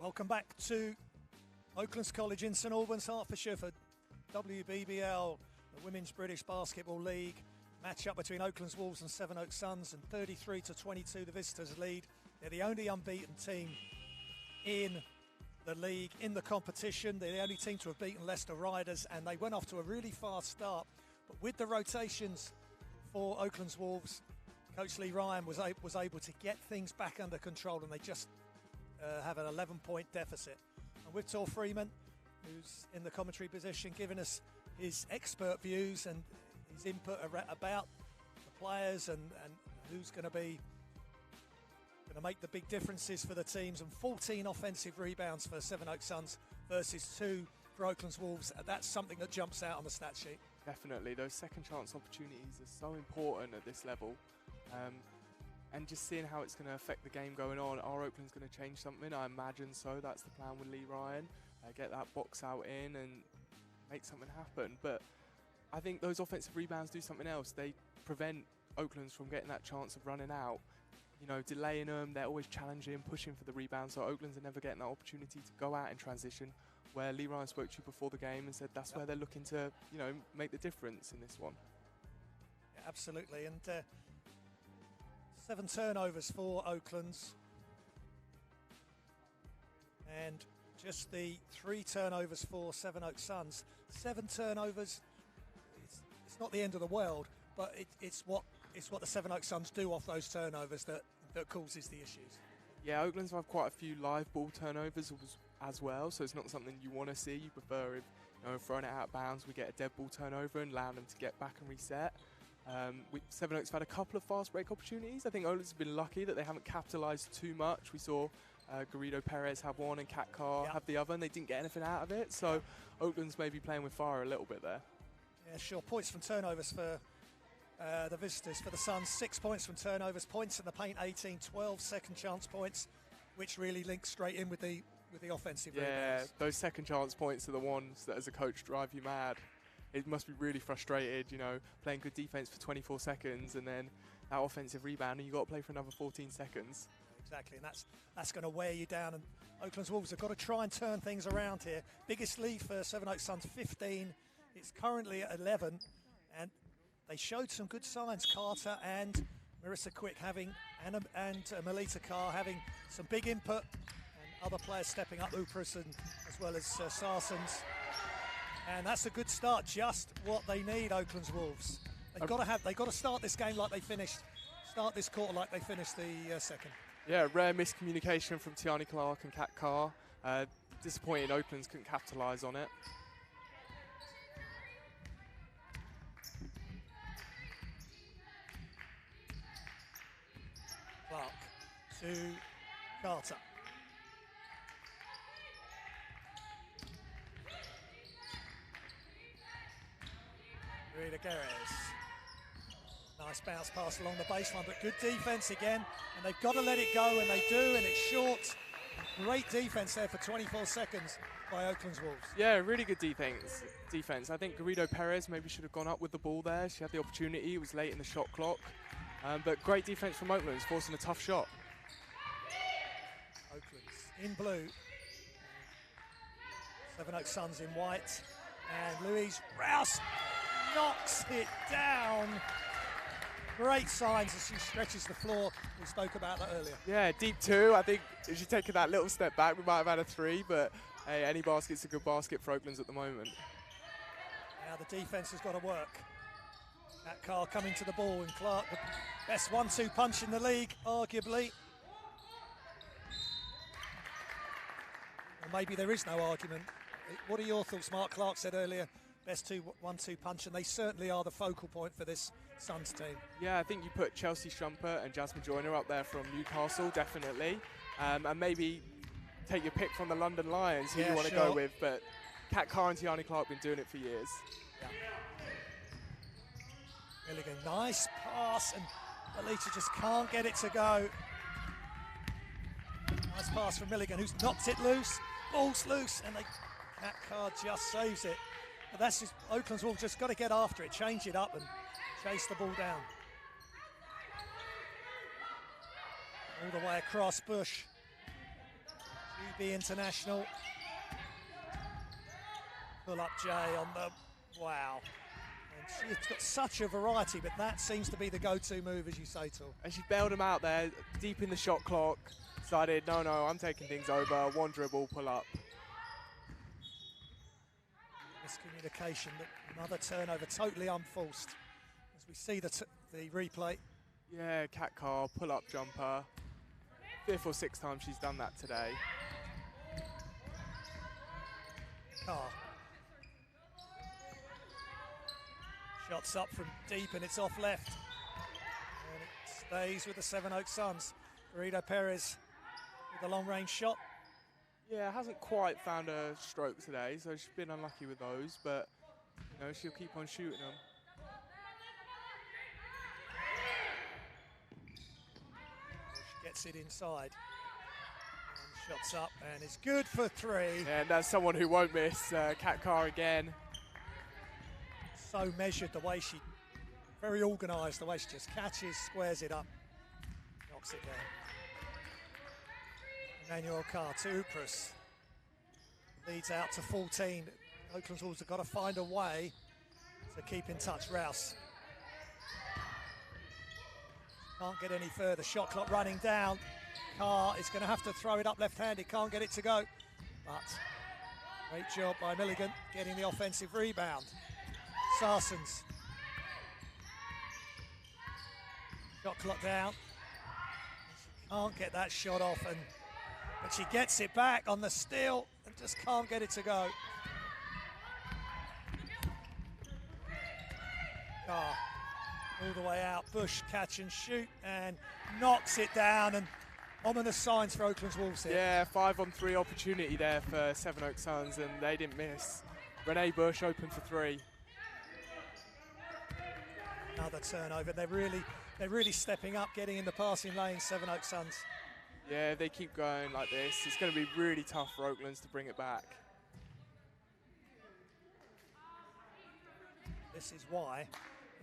Welcome back to Oaklands College in St Albans, Hertfordshire for WBBL, the Women's British Basketball League. Match-up between Oaklands Wolves and Sevenoaks Suns, and 33-22 the visitors lead. They're the only unbeaten team in the league, in the competition. They're the only team to have beaten Leicester Riders, and they went off to a really fast start. But with the rotations for Oaklands Wolves, Coach Lee Ryan was able to get things back under control, and they just have an 11-point deficit. And with Tor Freeman, who's in the commentary position, giving us his expert views and his input about the players and who's going to make the big differences for the teams, and 14 offensive rebounds for Sevenoaks Suns versus 2 for Oaklands Wolves. That's something that jumps out on the stat sheet. Definitely, those second chance opportunities are so important at this level. And just seeing how it's going to affect the game going on. Are Oakland's going to change something? I imagine so. That's the plan with Lee Ryan. Get that box out in and make something happen. But I think those offensive rebounds do something else. They prevent Oakland's from getting that chance of running out. You know, delaying them. They're always challenging, pushing for the rebound. So Oakland's are never getting that opportunity to go out in transition, where Lee Ryan spoke to you before the game and said that's where they're looking to, you know, make the difference in this one. Yeah, absolutely. And 7 turnovers for Oaklands, and just the 3 turnovers for Sevenoaks Suns. 7 turnovers, it's not the end of the world, but it's what the Sevenoaks Suns do off those turnovers that causes the issues. Yeah, Oakland's have quite a few live ball turnovers as well, so it's not something you want to see. You prefer if, you know, throwing it out of bounds, we get a dead ball turnover and allow them to get back and reset. Sevenoaks have had a couple of fast break opportunities. I think Oakland's have been lucky that they haven't capitalised too much. We saw Garrido Perez have one and Kat Carr have the other, and they didn't get anything out of it. So Oakland's maybe playing with fire a little bit there. Yeah, sure. Points from turnovers for the visitors. For the Suns, 6 points from turnovers. Points in the paint, 18, 12 second chance points, which really links straight in with the offensive rebounds. Yeah, those second chance points are the ones that as a coach drive you mad. It must be really frustrated, you know, playing good defense for 24 seconds and then that offensive rebound and you've got to play for another 14 seconds. Exactly, and that's going to wear you down. And Oaklands Wolves have got to try and turn things around here. Biggest lead for Sevenoaks Suns, 15. It's currently at 11, and they showed some good signs. Carter and Marissa Quick and Melita Carr having some big input, and other players stepping up, Upris and as well as Sarsens. And that's a good start, just what they need, Oaklands Wolves. They've got to start this game like they finished, start this quarter like they finished the second. Yeah, rare miscommunication from Tiani Clark and Kat Carr. Disappointing Oaklands couldn't capitalise on it. Clark to Carter. Rita Guerres. Nice bounce pass along the baseline, but good defense again, and they've got to let it go, and they do, and it's short. Great defense there for 24 seconds by Oaklands Wolves. Yeah, really good defense. I think Garrido Perez maybe should have gone up with the ball there. She had the opportunity, it was late in the shot clock, but great defense from Oaklands, forcing a tough shot. Oaklands in blue, Sevenoaks Suns in white, and Louise Rouse knocks it down. Great signs as she stretches the floor. We spoke about that earlier. Yeah, deep 2. I think if she'd taken that little step back, we might have had a 3, but hey, any basket's a good basket for Oaklands at the moment. Now the defense has got to work. That Carr coming to the ball, and Clark, the best 1-2 punch in the league, arguably. Or maybe there is no argument. What are your thoughts? Mark Clark said earlier, best 1-2 punch, and they certainly are the focal point for this Suns team. Yeah, I think you put Chelsea Shumpert and Jasmine Joyner up there from Newcastle, definitely. And maybe take your pick from the London Lions, who you want to go with. But Kat Carr and Tiani Clark have been doing it for years. Yeah. Milligan, nice pass, and Melita just can't get it to go. Nice pass from Milligan, who's knocked it loose. Ball's loose, and Kat Carr just saves it. But that's just, Oakland's Wolves just got to get after it, change it up and chase the ball down. All the way across, Busch. GB International. Pull up J on the, wow. And she's got such a variety, but that seems to be the go-to move, as you say, Tor. And she bailed him out there, deep in the shot clock. Decided, no, I'm taking things over. One dribble, pull up. Miscommunication, another turnover, totally unforced. As we see the replay. Yeah, cat car, pull up jumper. 5th or 6th time she's done that today. Carr. Shots up from deep and it's off left. And it stays with the Sevenoaks Suns. Garrido Perez with a long range shot. Yeah, hasn't quite found a stroke today, so she's been unlucky with those, but you know, she'll keep on shooting them. She gets it inside. And shots up and it's good for 3. And that's someone who won't miss. Cat Car again. So measured, the way she, very organised, the way she just catches, squares it up, knocks it down. Emmanuel Carr to Upras. Leads out to 14. Oaklands Wolves have got to find a way to keep in touch. Rouse. Can't get any further. Shot clock running down. Carr is going to have to throw it up left-handed. Can't get it to go. But great job by Milligan getting the offensive rebound. Sarsens. Shot clock down. She can't get that shot off, but she gets it back on the steal and just can't get it to go. Carr all the way out. Busch catch and shoot and knocks it down, and ominous signs for Oaklands Wolves here. Yeah, 5-on-3 opportunity there for Sevenoaks Suns, and they didn't miss. Renee Busch open for 3. Another turnover. They're really stepping up, getting in the passing lane, Sevenoaks Suns. Yeah, if they keep going like this, it's going to be really tough for Oaklands to bring it back. This is why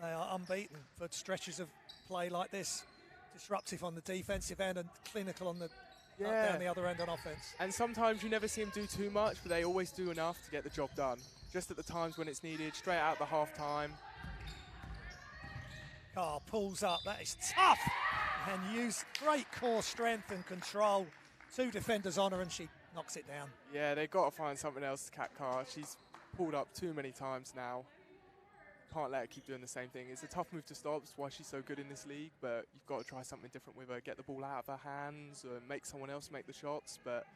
they are unbeaten for stretches of play like this. Disruptive on the defensive end and clinical on the down the other end on offense. And sometimes you never see them do too much, but they always do enough to get the job done. Just at the times when it's needed, straight out the half time. Carr pulls up, that is tough, and used great core strength and control. 2 defenders on her and she knocks it down. Yeah, they've got to find something else to Cat Carr. She's pulled up too many times now. Can't let her keep doing the same thing. It's a tough move to stop, that's why she's so good in this league, but you've got to try something different with her. Get the ball out of her hands, or make someone else make the shots, but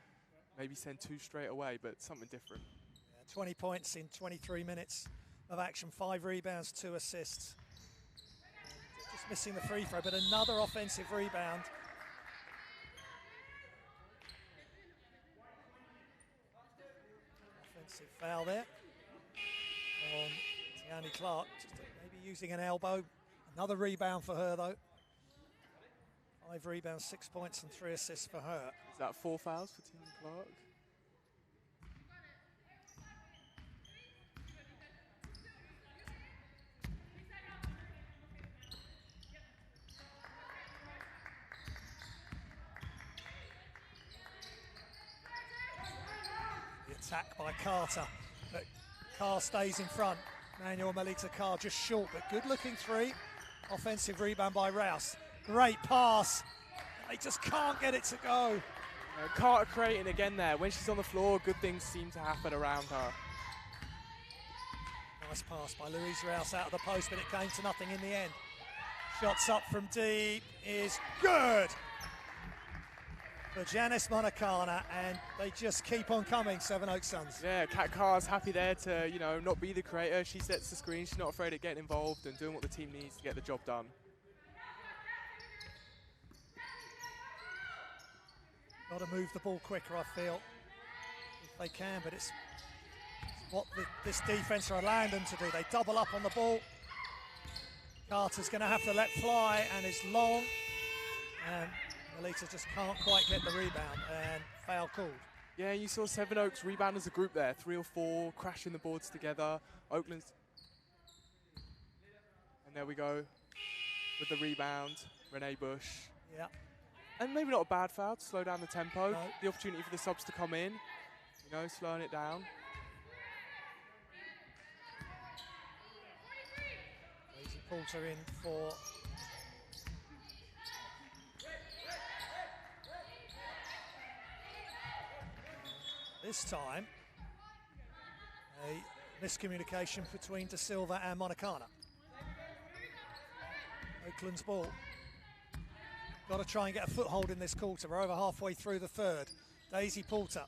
maybe send 2 straight away, but something different. Yeah, 20 points in 23 minutes of action, 5 rebounds, 2 assists. Just missing the free throw, but another offensive rebound. Offensive foul there on Tiani Clark, just maybe using an elbow. Another rebound for her though. 5 rebounds, 6 points and 3 assists for her. Is that 4 fouls for Tiani Clark? Attack by Carter, but Carr stays in front. Manuel Melita Carr just short, but good looking 3. Offensive rebound by Rouse. Great pass. They just can't get it to go. Carter creating again there. When she's on the floor, good things seem to happen around her. Nice pass by Louise Rouse out of the post, but it came to nothing in the end. Shots up from deep is good for Janice Monacana, and they just keep on coming, Sevenoaks Suns. Yeah, Cat Carr's happy there to, you know, not be the creator. She sets the screen. She's not afraid of getting involved and doing what the team needs to get the job done. Got to move the ball quicker, I feel, if they can, but it's what this defense are allowing them to do. They double up on the ball. Carter's going to have to let fly, and it's long. And Melita just can't quite get the rebound, and foul called. Yeah, you saw Sevenoaks rebound as a group there, 3 or 4, crashing the boards together. Oakland's, and there we go with the rebound, Renee Busch. Yeah, And maybe not a bad foul to slow down the tempo. No. The opportunity for the subs to come in, you know, slowing it down. Daisy Poulter in for this time a miscommunication between De Silva and Monicana. Oakland's ball. Got to try and get a foothold in this quarter. We're over halfway through the third. Daisy Poulter.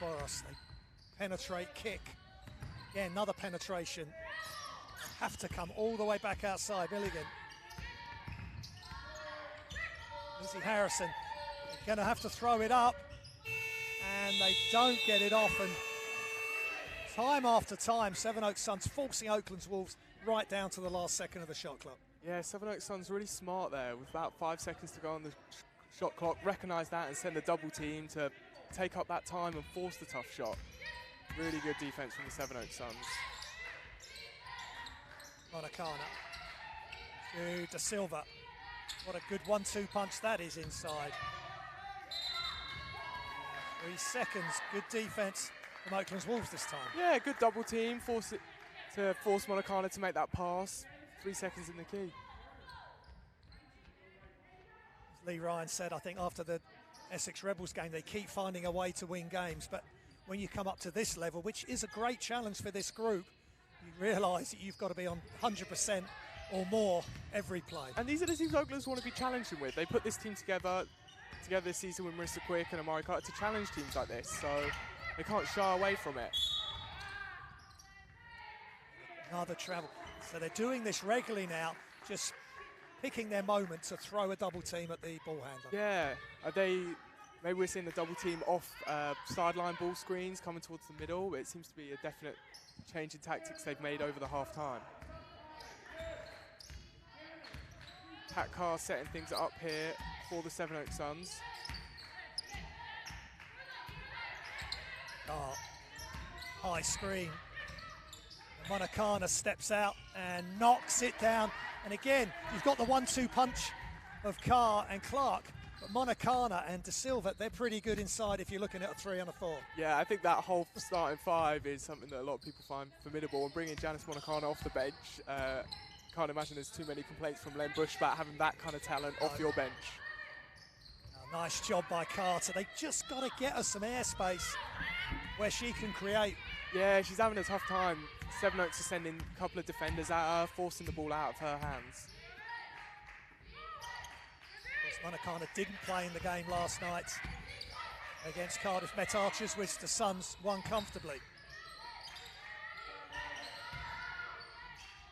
Boros, they penetrate, kick. Again, another penetration. Have to come all the way back outside. Milligan. Lizzie Harrison going to have to throw it up. And they don't get it off. And time after time, Sevenoaks Suns forcing Oaklands Wolves right down to the last second of the shot clock. Yeah, Sevenoaks Suns really smart there with about 5 seconds to go on the shot clock. Recognise that and send a double team to take up that time and force the tough shot. Really good defense from the Sevenoaks Suns. Monicana to De Silva. What a good 1-2 punch that is inside. 3 seconds, good defense from Oakland's Wolves this time. Yeah, good double team, force Monicana to make that pass. 3 seconds in the key. As Lee Ryan said, I think after the Essex Rebels game, they keep finding a way to win games, but when you come up to this level, which is a great challenge for this group, you realise that you've got to be on 100% or more every play. And these are the teams Oaklands want to be challenging with. They put this team together this season with Marissa Quick and Amari Carter to challenge teams like this, so they can't shy away from it. Another travel. So they're doing this regularly now, just picking their moment to throw a double team at the ball handler. Yeah, maybe we're seeing the double team off sideline ball screens coming towards the middle, but it seems to be a definite change in tactics they've made over the half time. Pat Carr setting things up here for the Sevenoaks Suns. Oh, high screen. Monicana steps out and knocks it down. And again, you've got the 1-2 punch of Carr and Clark, but Monicana and De Silva, they're pretty good inside if you're looking at a 3 and a 4. Yeah, I think that whole starting 5 is something that a lot of people find formidable, and bringing Janice Monicana off the bench, can't imagine there's too many complaints from Len Bush about having that kind of talent off your bench. Nice job by Carter. They just got to get her some airspace where she can create. Yeah, she's having a tough time. Sevenoaks are sending a couple of defenders at her, forcing the ball out of her hands. Monicana didn't play in the game last night against Cardiff Met Archers, which the Suns won comfortably.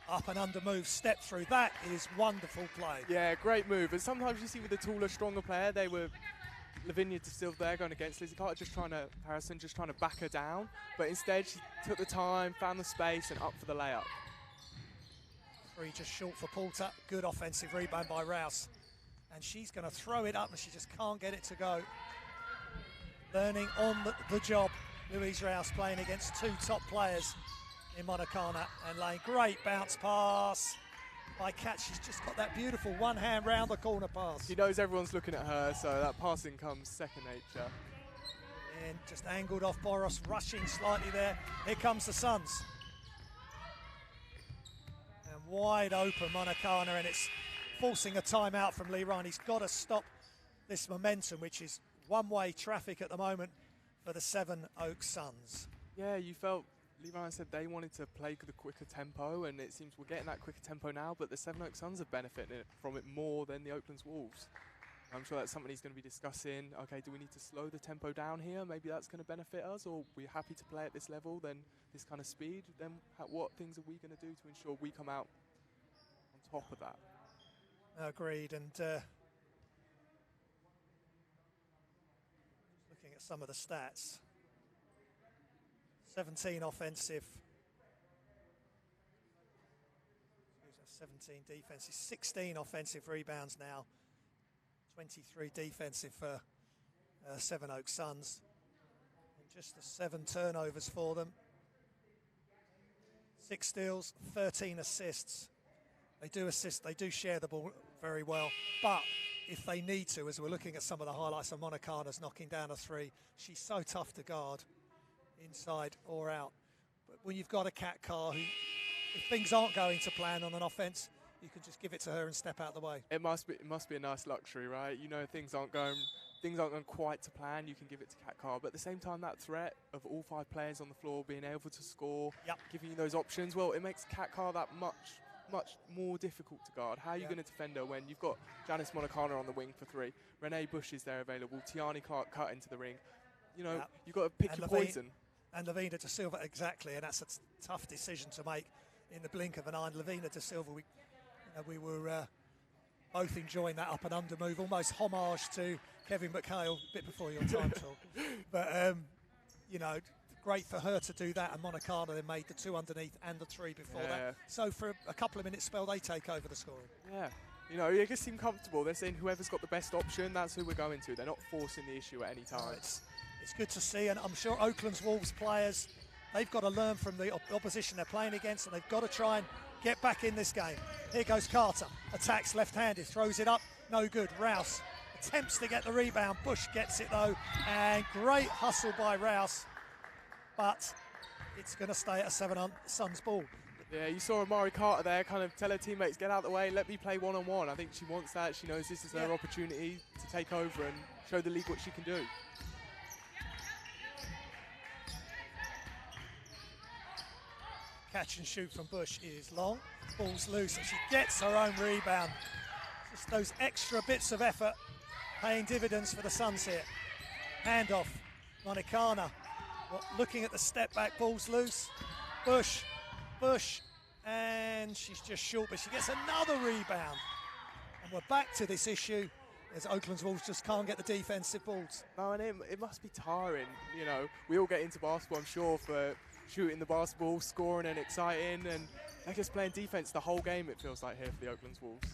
Up and under move, step through. That is wonderful play. Yeah, great move. And sometimes you see with the taller, stronger player, they were Lavinia De Silva there going against Lizzie Carter, Harrison just trying to back her down. But instead, she took the time, found the space, and up for the layup. 3 just short for Poulter. Good offensive rebound by Rouse. And she's going to throw it up, and she just can't get it to go. Learning on the job, Louise Rouse playing against 2 top players in Monicana and Lane. Great bounce pass by Kat. She's just got that beautiful one hand round the corner pass. She knows everyone's looking at her, so that passing comes second nature. And just angled off Boros, rushing slightly there. Here comes the Suns. And wide open Monicana, and it's forcing a timeout from Lee Ryan. He's got to stop this momentum, which is one-way traffic at the moment for the Sevenoaks Suns. Yeah, you felt Lee Ryan said they wanted to play the quicker tempo, and it seems we're getting that quicker tempo now, but the Sevenoaks Suns are benefiting from it more than the Oaklands Wolves. I'm sure that's something he's going to be discussing. Okay, do we need to slow the tempo down here? Maybe that's going to benefit us, or we're happy to play at this level, then this kind of speed. Then what things are we going to do to ensure we come out on top of that? Agreed, and looking at some of the stats. 17 offensive, 17 defensive, 16 offensive rebounds now, 23 defensive for Sevenoaks Suns, and just the 7 turnovers for them. 6 steals, 13 assists. They do assist, they do share the ball very well. But if they need to, as we're looking at some of the highlights of Monicana's knocking down a three, she's so tough to guard, inside or out. But when you've got a Kat Carr who, if things aren't going to plan on an offense, you can just give it to her and step out the way. It must be a nice luxury, right? You know, things aren't going quite to plan, you can give it to Kat Carr. But at the same time, that threat of all 5 players on the floor being able to score, giving you those options, well, it makes Kat Carr that much more difficult to guard. How are you going to defend her when you've got Janice Monicana on the wing for 3, Renee Bush is there available, Tiani Clark cut into the ring. You know, you've got to pick your poison. And Lavina De Silva, exactly, and that's a tough decision to make in the blink of an eye. And Lavina De Silva, we were both enjoying that up and under move, almost homage to Kevin McHale, a bit before your time talk. But, you know, great for her to do that, and Monicana then made the 2 underneath and the 3 before that. So for a couple of minutes spell, they take over the scoring. Yeah, you know, you just seem comfortable. They're saying whoever's got the best option, that's who we're going to. They're not forcing the issue at any time. It's good to see, and I'm sure Oakland's Wolves players, they've got to learn from the opposition they're playing against, and they've got to try and get back in this game. Here goes Carter, attacks left-handed, throws it up, no good. Rouse attempts to get the rebound, Bush gets it though, and great hustle by Rouse, but it's going to stay at a Sevenoaks Suns ball. Yeah, you saw Amari Carter there kind of tell her teammates, get out of the way, let me play one-on-one. I think she wants that. She knows this is her opportunity to take over and show the league what she can do. Catch and shoot from Bush is long, ball's loose, and she gets her own rebound. Just those extra bits of effort paying dividends for the Suns here. Handoff, Monicana, looking at the step back, ball's loose. Bush, and she's just short, but she gets another rebound. And we're back to this issue as Oakland's Wolves just can't get the defensive balls. No, and it must be tiring. You know, we all get into basketball, I'm sure, for shooting the basketball, scoring and exciting, and they're just playing defense the whole game, it feels like, here for the Oakland's Wolves.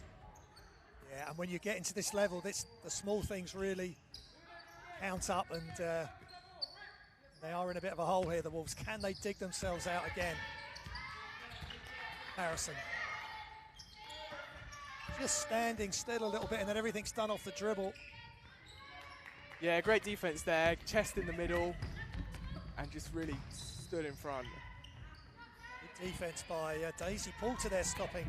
Yeah, and when you get into this level, the small things really count up, and they are in a bit of a hole here, the Wolves. Can they dig themselves out again? Harrison. Just standing still a little bit, and then everything's done off the dribble. Yeah, great defense there, chest in the middle, and just really stood in front. Good defense by Daisy Poulter there, stopping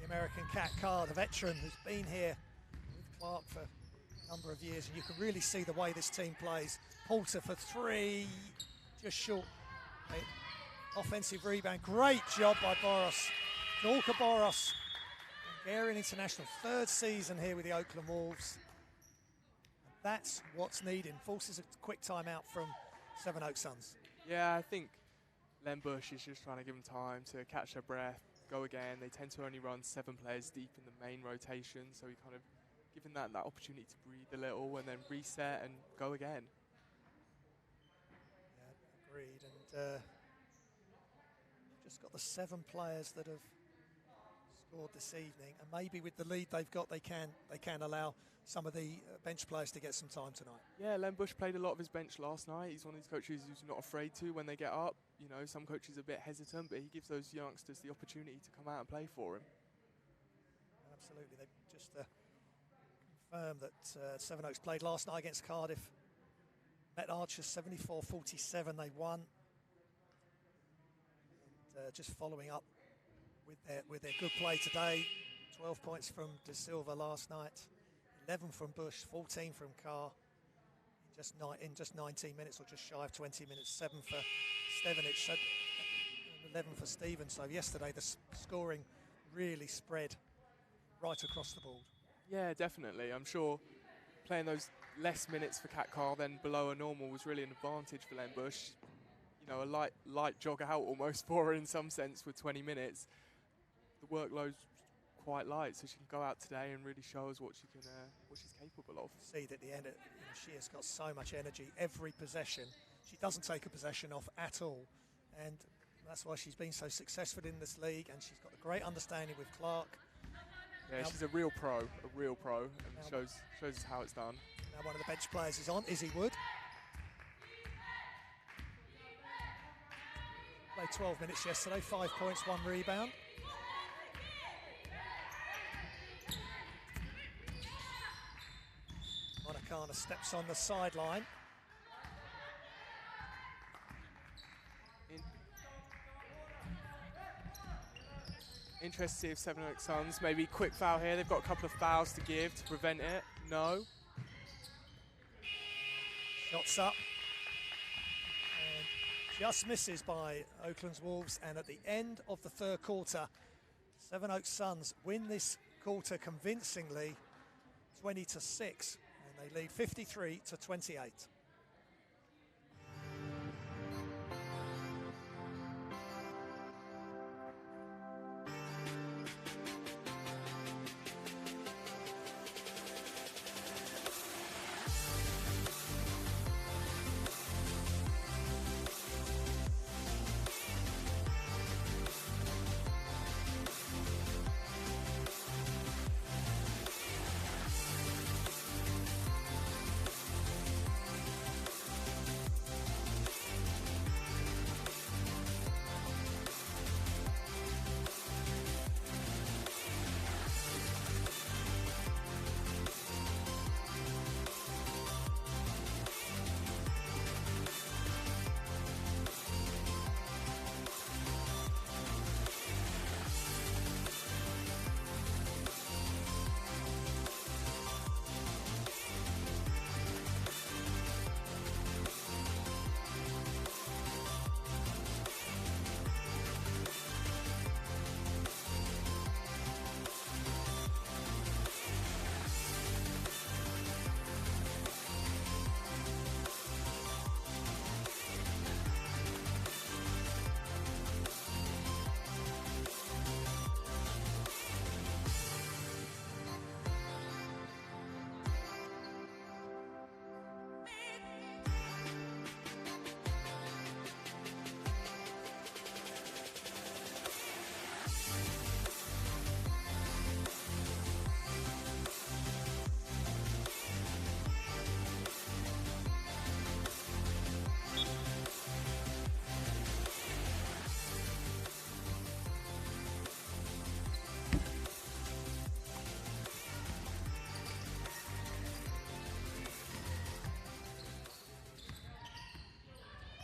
the American Kat Carr, the veteran who's been here with Clark for a number of years, and you can really see the way this team plays. Poulter for 3, just short. Offensive rebound, great job by Boros. Dorka Boros, Hungarian international, 3rd season here with the Oakland Wolves. And that's what's needed. Forces a quick timeout from Sevenoaks Suns. Yeah, I think Len Bush is just trying to give them time to catch their breath, go again. They tend to only run 7 players deep in the main rotation, so we kind of giving that opportunity to breathe a little and then reset and go again. Yeah, agreed. And just got the 7 players that have scored this evening, and maybe with the lead they've got, they can allow some of the bench players to get some time tonight. Yeah, Len Bush played a lot of his bench last night. He's one of these coaches who's not afraid to when they get up. You know, some coaches are a bit hesitant, but he gives those youngsters the opportunity to come out and play for him. Absolutely. They just confirmed that Sevenoaks played last night against Cardiff. Met Archer 74-47, they won. And, just following up with their good play today. 12 points from De Silva last night, 11 from Bush, 14 from Carr in just 19 minutes, or just shy of 20 minutes. 7 for Stevenage, 11 for Stevens. So yesterday the scoring really spread right across the board. Yeah, definitely. I'm sure playing those less minutes for Kat Carr than below a normal was really an advantage for Len Bush. You know, a light jog out almost for her in some sense with 20 minutes. The workload's quite light, so she can go out today and really show us what she's capable of. See that at the end, she has got so much energy. Every possession, she doesn't take a possession off at all, and that's why she's been so successful in this league. And she's got a great understanding with Clark. Yeah, she's a real pro, and shows us how it's done. Now one of the bench players is on, Izzy Wood. Played 12 minutes yesterday, 5 points, 1 rebound. Kana steps on the sideline. Interested to see if Sevenoaks Suns, maybe quick foul here. They've got a couple of fouls to give to prevent it. No. Shots up. And just misses by Oaklands Wolves. And at the end of the third quarter, Sevenoaks Suns win this quarter convincingly, 20-6. And they lead 53-28.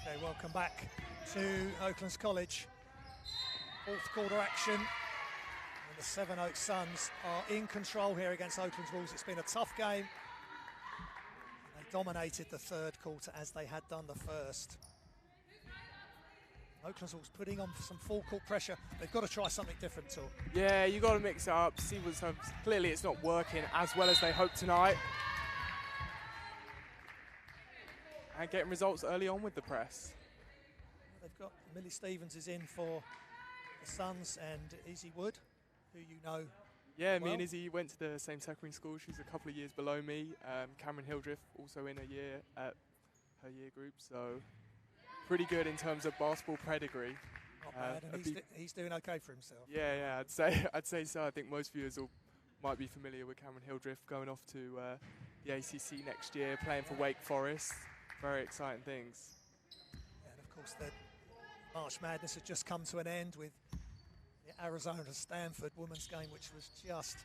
Okay, welcome back to Oaklands College. Fourth quarter action. And the Sevenoaks Suns are in control here against Oaklands Wolves. It's been a tough game. They dominated the third quarter as they had done the first. Oaklands Wolves putting on some full court pressure. They've got to try something different, too. Yeah, you got to mix it up, see what's up. Clearly it's not working as well as they hoped tonight. And getting results early on with the press. They've got Millie Stevens is in for the Suns, and Izzy Wood, who you know. Yeah, well. me and Izzy went to the same secondary school. She's a couple of years below me. Cameron Hildreth also in a year at her year group, so pretty good in terms of basketball pedigree. Not bad, and he's doing okay for himself. Yeah, I'd say so. I think most viewers might be familiar with Cameron Hildreth going off to the ACC next year, playing for Wake Forest. Very exciting things. And of course, the March Madness had just come to an end with the Arizona-Stanford women's game, which was just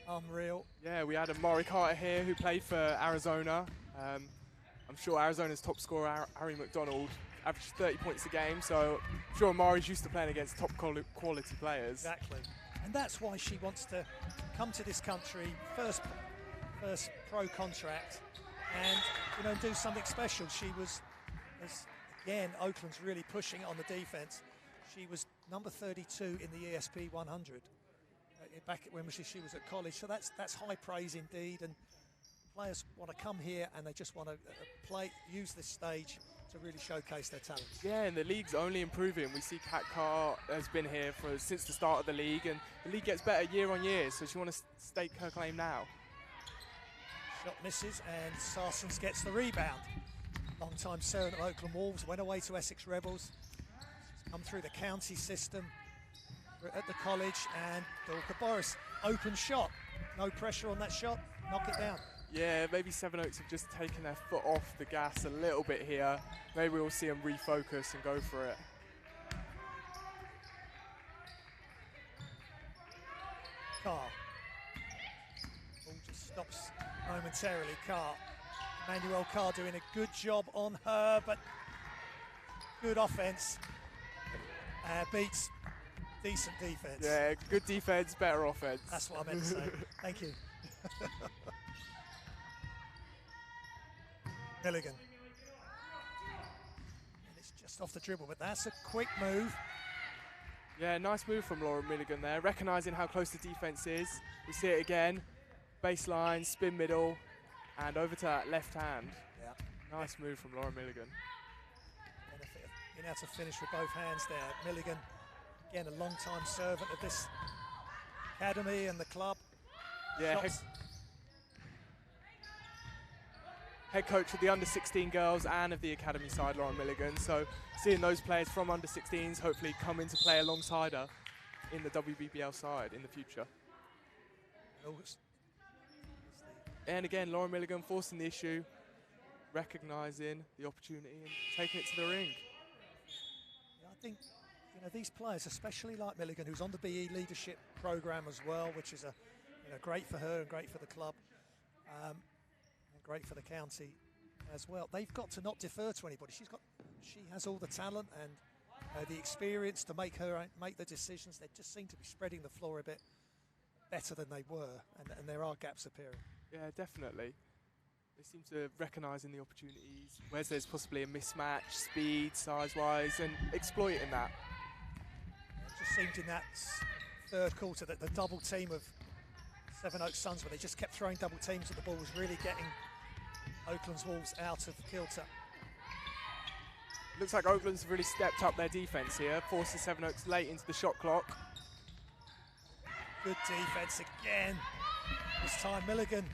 unreal. Yeah, we had a Maury Carter here who played for Arizona. I'm sure Arizona's top scorer, Harry McDonald, averaged 30 points a game, so I'm sure Maury's used to playing against top quality players. Exactly. And that's why she wants to come to this country, first pro contract, and do something special. She was, again, Oakland's really pushing it on the defense. She was number 32 in the ESP 100 back when she was at college. So that's high praise indeed. And players want to come here and they just want to use this stage to really showcase their talent. Yeah, and the league's only improving. We see Kat Carr has been here since the start of the league, and the league gets better year on year. So she wants to stake her claim now. Shot misses, and Sarsens gets the rebound. Long-time servant of Oakland Wolves, went away to Essex Rebels. She's come through the county system at the college, and Dorka Boris, open shot. No pressure on that shot, knock it down. Yeah, maybe Sevenoaks have just taken their foot off the gas a little bit here. Maybe we'll see them refocus and go for it. Carr. Ball just stops momentarily. Carr Emmanuel Carr doing a good job on her, but good offense. Beats decent defense. Yeah, good defense, better offense. That's what I meant to say. Thank you. Milligan. And it's just off the dribble, but that's a quick move. Yeah, nice move from Lauren Milligan there, recognising how close the defence is. We see it again, baseline, spin middle, and over to that left hand. Yeah. Nice move from Lauren Milligan. Benefit of being able to finish with both hands there. Milligan, again, a long-time servant of this academy and the club. Yeah, head coach of the under-16 girls and of the academy side, Lauren Milligan. So seeing those players from under-16s hopefully come into play alongside her in the WBBL side in the future. And again, Lauren Milligan forcing the issue, recognising the opportunity and taking it to the ring. Yeah, I think these players, especially like Milligan, who's on the BE leadership program as well, which is great for her and great for the club. And great for the county as well. They've got to not defer to anybody. She has all the talent and the experience to make the decisions. They just seem to be spreading the floor a bit better than they were, and there are gaps appearing. Yeah, definitely. They seem to recognising the opportunities, where there's possibly a mismatch, speed, size-wise, and exploiting that. It just seemed in that third quarter that the double team of Sevenoaks Suns, where they just kept throwing double teams at the ball, was really getting Oaklands Wolves out of kilter. Looks like Oaklands have really stepped up their defence here, forces Sevenoaks late into the shot clock. Good defence again. This time Milligan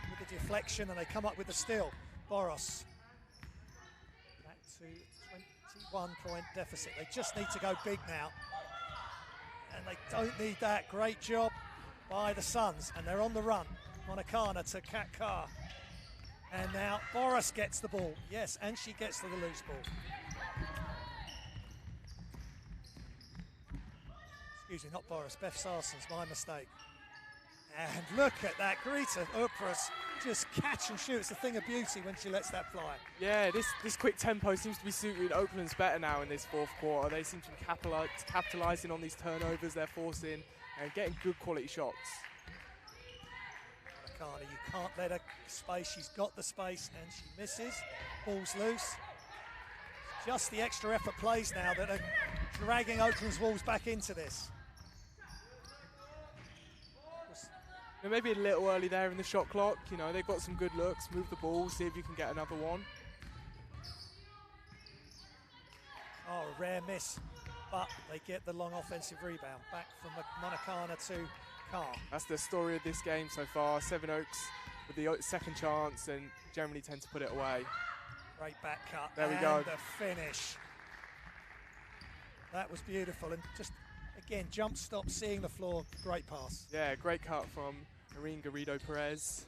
with the deflection, and they come up with the steal. Boros back to 21-point deficit. They just need to go big now, and they don't need that. Great job by the Suns, and they're on the run. Monacana to Kat Carr. And now Boris gets the ball. Yes, and she gets to the loose ball. Excuse me, not Boris, Beth Sarson's, my mistake. And look at that, Greta Upras just catch and shoot. It's a thing of beauty when she lets that fly. Yeah, this quick tempo seems to be suiting Oaklands better now in this fourth quarter. They seem to be capitalising on these turnovers they're forcing and getting good quality shots. You can't let her space. She's got the space and she misses. Ball's loose. Just the extra effort plays now that are dragging Oakland's Wolves back into this. Maybe a little early there in the shot clock. They've got some good looks. Move the ball, see if you can get another one. Oh, a rare miss, but they get the long offensive rebound. Back from Monacana to Carr. That's the story of this game so far. Sevenoaks with the second chance and generally tend to put it away. Great back cut. There we go. The finish. That was beautiful. And just, again, jump stop, seeing the floor. Great pass. Yeah, great cut from Irene Garrido-Perez.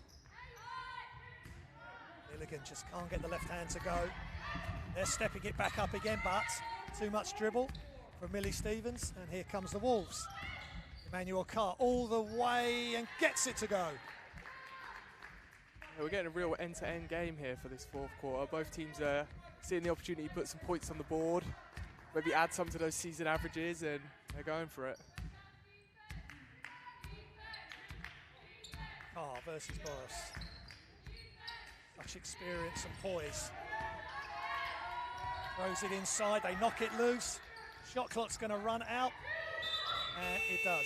Milligan just can't get the left hand to go. They're stepping it back up again, but too much dribble from Millie Stevens. And here comes the Wolves. Emmanuel Carr all the way and gets it to go. Yeah, we're getting a real end-to-end game here for this fourth quarter. Both teams are seeing the opportunity to put some points on the board, maybe add some to those season averages, and they're going for it. Carr versus Boris. Such experience and poise. Throws it inside, they knock it loose. Shot clock's going to run out. And it does.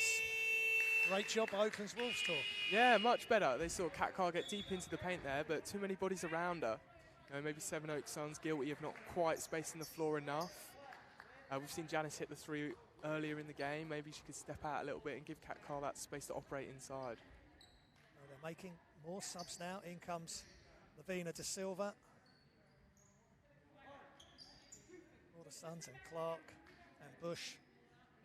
Great job by Oaklands Wolves, Tor. Yeah, much better. They saw Kat Carr get deep into the paint there, but too many bodies around her. Maybe Sevenoaks Suns guilty of not quite spacing the floor enough. We've seen Janice hit the three earlier in the game. Maybe she could step out a little bit and give Kat Carr that space to operate inside. Well, they're making more subs now. In comes Lavina De Silva. All the Suns and Clark and Bush.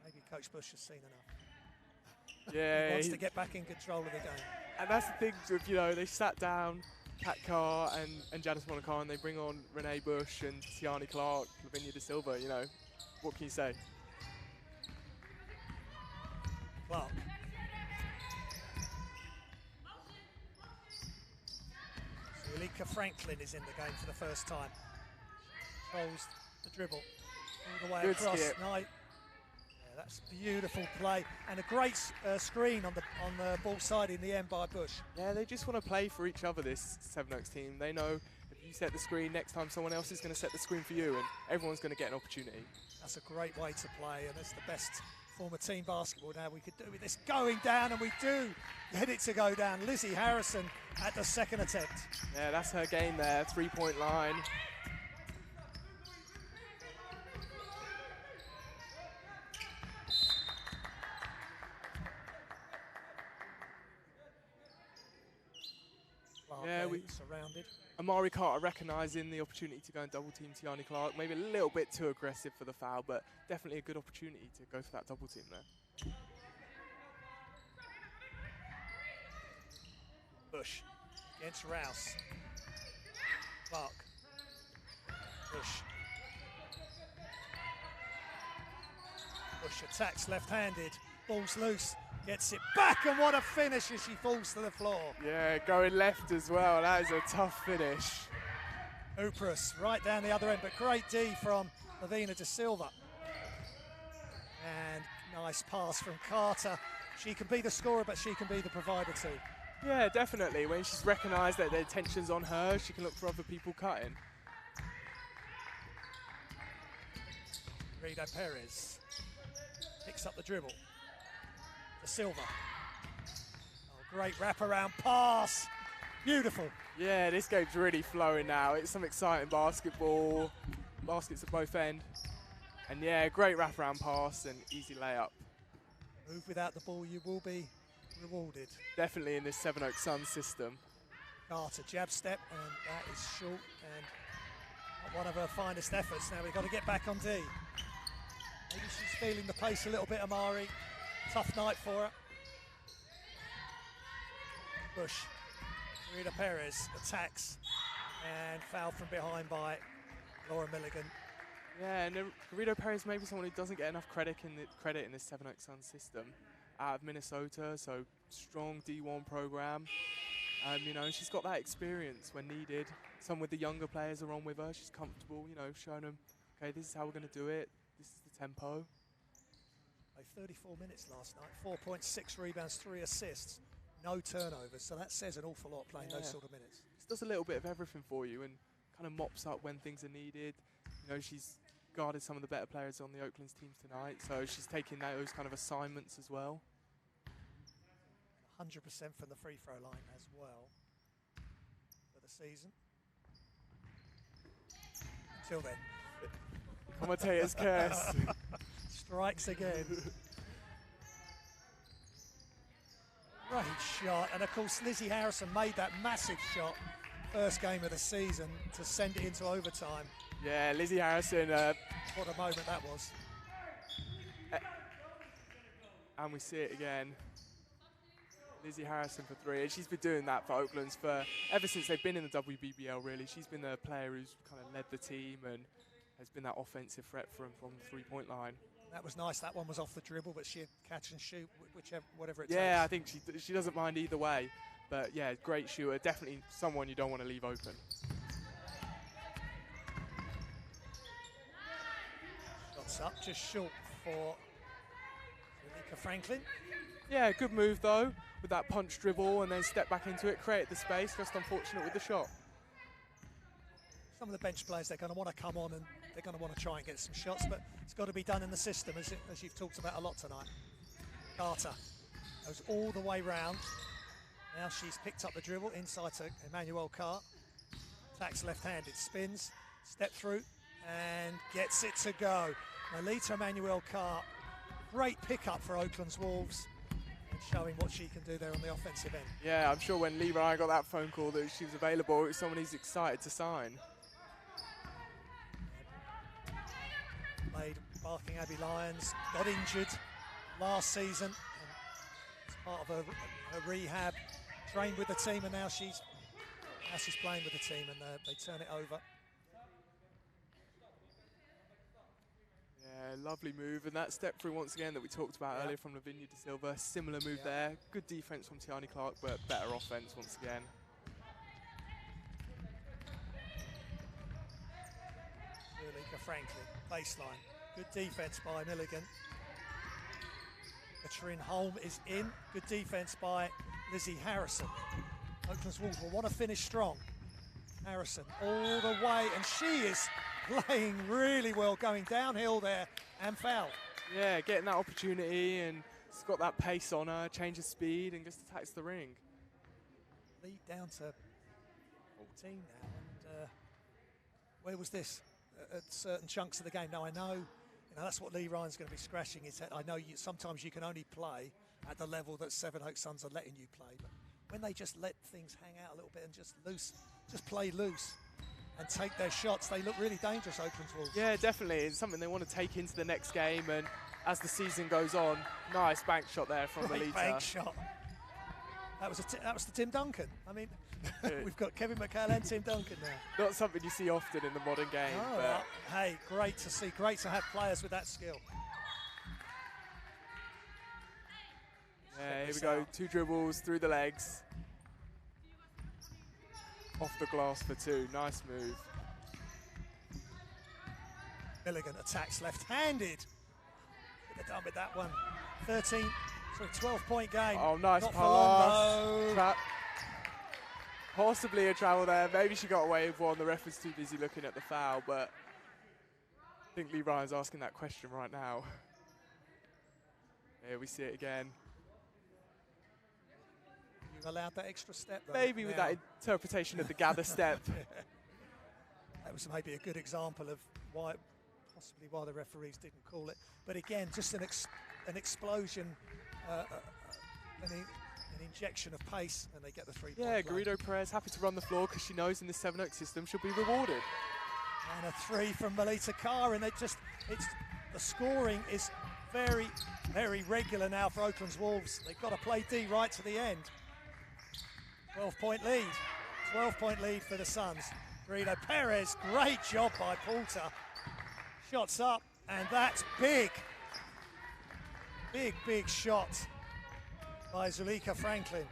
Maybe Coach Bush has seen enough. Yeah, he wants to get back in control of the game. And that's the thing with, they sat down Kat Carr and Janice Monacana, and they bring on Renee Bush and Tiani Clark, Lavinia De Silva, what can you say? Malika Franklin is in the game for the first time. Controls the dribble all the way Good across. skip. Yeah, that's beautiful play and a great screen on the ball side in the end by Busch. Yeah, they just want to play for each other, this Sevenoaks team. They know if you set the screen, next time someone else is going to set the screen for you, and everyone's going to get an opportunity. That's a great way to play, and it's the best form of team basketball now we could do with this going down, and we do get it to go down. Lizzie Harrison at the second attempt. Yeah, that's her game there, three-point line. Yeah, we surrounded. Amari Carter recognising the opportunity to go and double team Tiani Clark. Maybe a little bit too aggressive for the foul, but definitely a good opportunity to go for that double team there. Busch against Rouse. Clark. Busch. Busch attacks left-handed. Ball's loose. Gets it back, and what a finish as she falls to the floor. Yeah, going left as well. That is a tough finish. Upras right down the other end, but great D from Lavina De Silva. And nice pass from Carter. She can be the scorer, but she can be the provider too. Yeah, definitely. When she's recognised that the attention's on her, she can look for other people cutting. Rita Perez picks up the dribble. De Silva. Oh, great wraparound pass. Beautiful. Yeah, this game's really flowing now. It's some exciting basketball. Baskets at both ends. And yeah, great wraparound pass and easy layup. Move without the ball, you will be rewarded. Definitely in this Sevenoaks Suns system. Carter jab step, and that is short and not one of her finest efforts. Now we've got to get back on D. Maybe she's feeling the pace a little bit, Amari. Tough night for her. Busch. Rita Perez attacks and fouled from behind by Laura Milligan. Yeah, and Rita Perez may be someone who doesn't get enough credit in this Sevenoaks Suns system. Out of Minnesota, so strong D1 program. You know, she's got that experience when needed. Some with the younger players are on with her. She's comfortable, you know, showing them, okay, this is how we're going to do it. This is the tempo. 34 minutes last night, 4.6 rebounds, 3 assists, no turnovers. So that says an awful lot playing those sort of minutes. She does a little bit of everything for you and kind of mops up when things are needed. You know, she's guarded some of the better players on the Oaklands teams tonight, so she's taking those kind of assignments as well. 100% from the free throw line as well for the season. Until then. Commentators curse. Strikes again. Great shot, and of course Lizzie Harrison made that massive shot first game of the season to send it into overtime. Yeah, Lizzie Harrison. What a moment that was. And we see it again. Lizzie Harrison for three, and she's been doing that for Oaklands for ever since they've been in the WBBL, really. She's been the player who's kind of led the team and has been that offensive threat from the three-point line. That was nice. That one was off the dribble, but she'd catch and shoot, whatever it takes. Yeah, I think she doesn't mind either way. But yeah, great shooter. Definitely someone you don't want to leave open. Shots up, just short for Malika Franklin. Yeah, good move though, with that punch dribble and then step back into it, create the space. Just unfortunate with the shot. Some of the bench players, they're going to want to come on and they're going to want to try and get some shots, but it's got to be done in the system, as you've talked about a lot tonight. Carter goes all the way round. Now she's picked up the dribble inside to Emmanuel Carr. Attacks left-handed, spins, step through, and gets it to go. Melita Emmanuel Carr, great pickup for Oaklands Wolves, and showing what she can do there on the offensive end. Yeah, I'm sure when Lee Ryan got that phone call that she was available, it was someone he's excited to sign. Played Barking Abbey Lions, got injured last season as part of her rehab, trained with the team, and now she's playing with the team, and they turn it over. Yeah, lovely move, and that step through once again that we talked about earlier from Lavinia De Silva, similar move there. Good defense from Tiani Clark, but better offense once again. Franklin, baseline. Good defense by Milligan. Katrin Holm is in. Good defense by Lizzie Harrison. Oaklands Wolves will want to finish strong. Harrison all the way, and she is playing really well, going downhill there and foul. Yeah, getting that opportunity, and she's got that pace on her, change of speed, and just attacks the ring. Lead down to 14 now, and where was this at certain chunks of the game? Now I know, that's what Lee Ryan's going to be scratching his head. I know sometimes you can only play at the level that Sevenoaks Suns are letting you play, but when they just let things hang out a little bit and just play loose and take their shots, they look really dangerous, Oaklands Wolves. Yeah, definitely. It's something they want to take into the next game, and as the season goes on, nice bank shot there from Melita. Bank shot. That was the Tim Duncan. I mean, we've got Kevin McHale and Tim Duncan now. Not something you see often in the modern game. No, but hey, great to see. Great to have players with that skill. Yeah, here we go. 2 dribbles through the legs. Off the glass for 2. Nice move. Milligan attacks left-handed. Could have done with that one. 12-point game. Oh, nice Not pass. For long, though. Possibly a travel there. Maybe she got away with one. The ref was too busy looking at the foul, but I think Lee Ryan's asking that question right now. Here we see it again. You allowed that extra step, though. Maybe with that interpretation of the gather step. That was maybe a good example of possibly why the referees didn't call it. But again, just an explosion, an injection of pace, and they get the 3-point. Yeah, Garrido Perez happy to run the floor because she knows in this Sevenoaks system she'll be rewarded. And a 3 from Melita Carr, and the scoring is very, very regular now for Oaklands Wolves. They've got to play D right to the end. 12-point lead. 12-point lead for the Suns. Garrido Perez, great job by Poulter. Shots up, and that's big. Big, big shot by Zulika Franklin.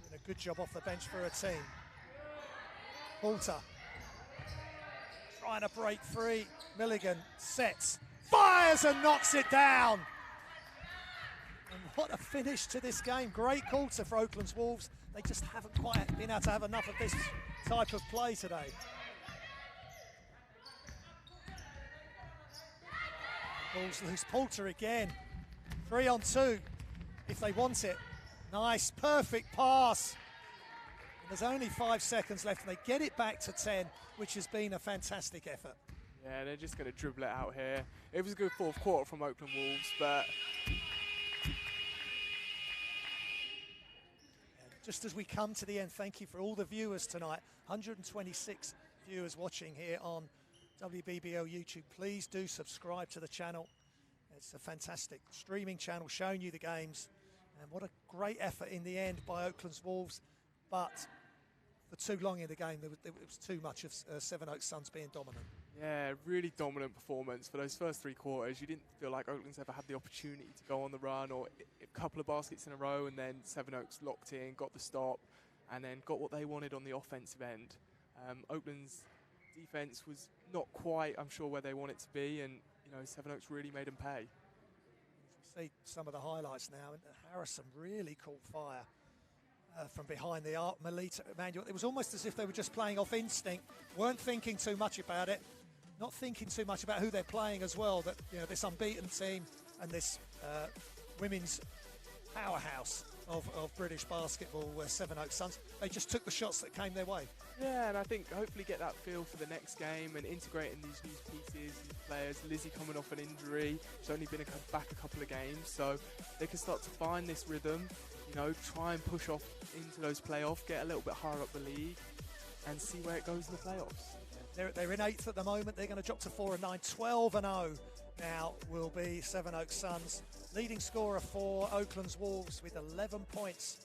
Doing a good job off the bench for her team. Poulter trying to break free. Milligan sets, fires and knocks it down. And what a finish to this game. Great quarter for Oaklands Wolves. They just haven't quite been able to have enough of this type of play today. Wolves lose. Poulter again. 3 on 2 if they want it. Nice, perfect pass. And there's only 5 seconds left, and they get it back to 10, which has been a fantastic effort. Yeah, they're just going to dribble it out here. It was a good 4th quarter from Oakland Wolves, but just as we come to the end, thank you for all the viewers tonight. 126 viewers watching here on WBBL YouTube. Please do subscribe to the channel. It's a fantastic streaming channel showing you the games. And what a great effort in the end by Oaklands Wolves. But for too long in the game, there was too much of Sevenoaks Suns being dominant. yeah, really dominant performance for those first 3 quarters. You didn't feel like Oakland's ever had the opportunity to go on the run, or a couple of baskets in a row, and then Sevenoaks locked in, got the stop, and then got what they wanted on the offensive end. Oakland's defense was not quite, I'm sure, where they want it to be, and Sevenoaks really made them pay. We see some of the highlights now, and Harrison really caught fire from behind the arc. Melita, Emmanuel, it was almost as if they were just playing off instinct, weren't thinking too much about it, not thinking too much about who they're playing as well, that this unbeaten team and this women's powerhouse of British basketball, Sevenoaks Suns, they just took the shots that came their way. Yeah, and I think hopefully get that feel for the next game and integrating these new pieces, these players. Lizzie coming off an injury, she's only been back a couple of games, so they can start to find this rhythm, try and push off into those playoffs, get a little bit higher up the league, and see where it goes in the playoffs. They're in 8th at the moment. They're going to drop to 4-9. 12-0 now will be Sevenoaks Suns. Leading scorer for Oaklands Wolves with 11 points.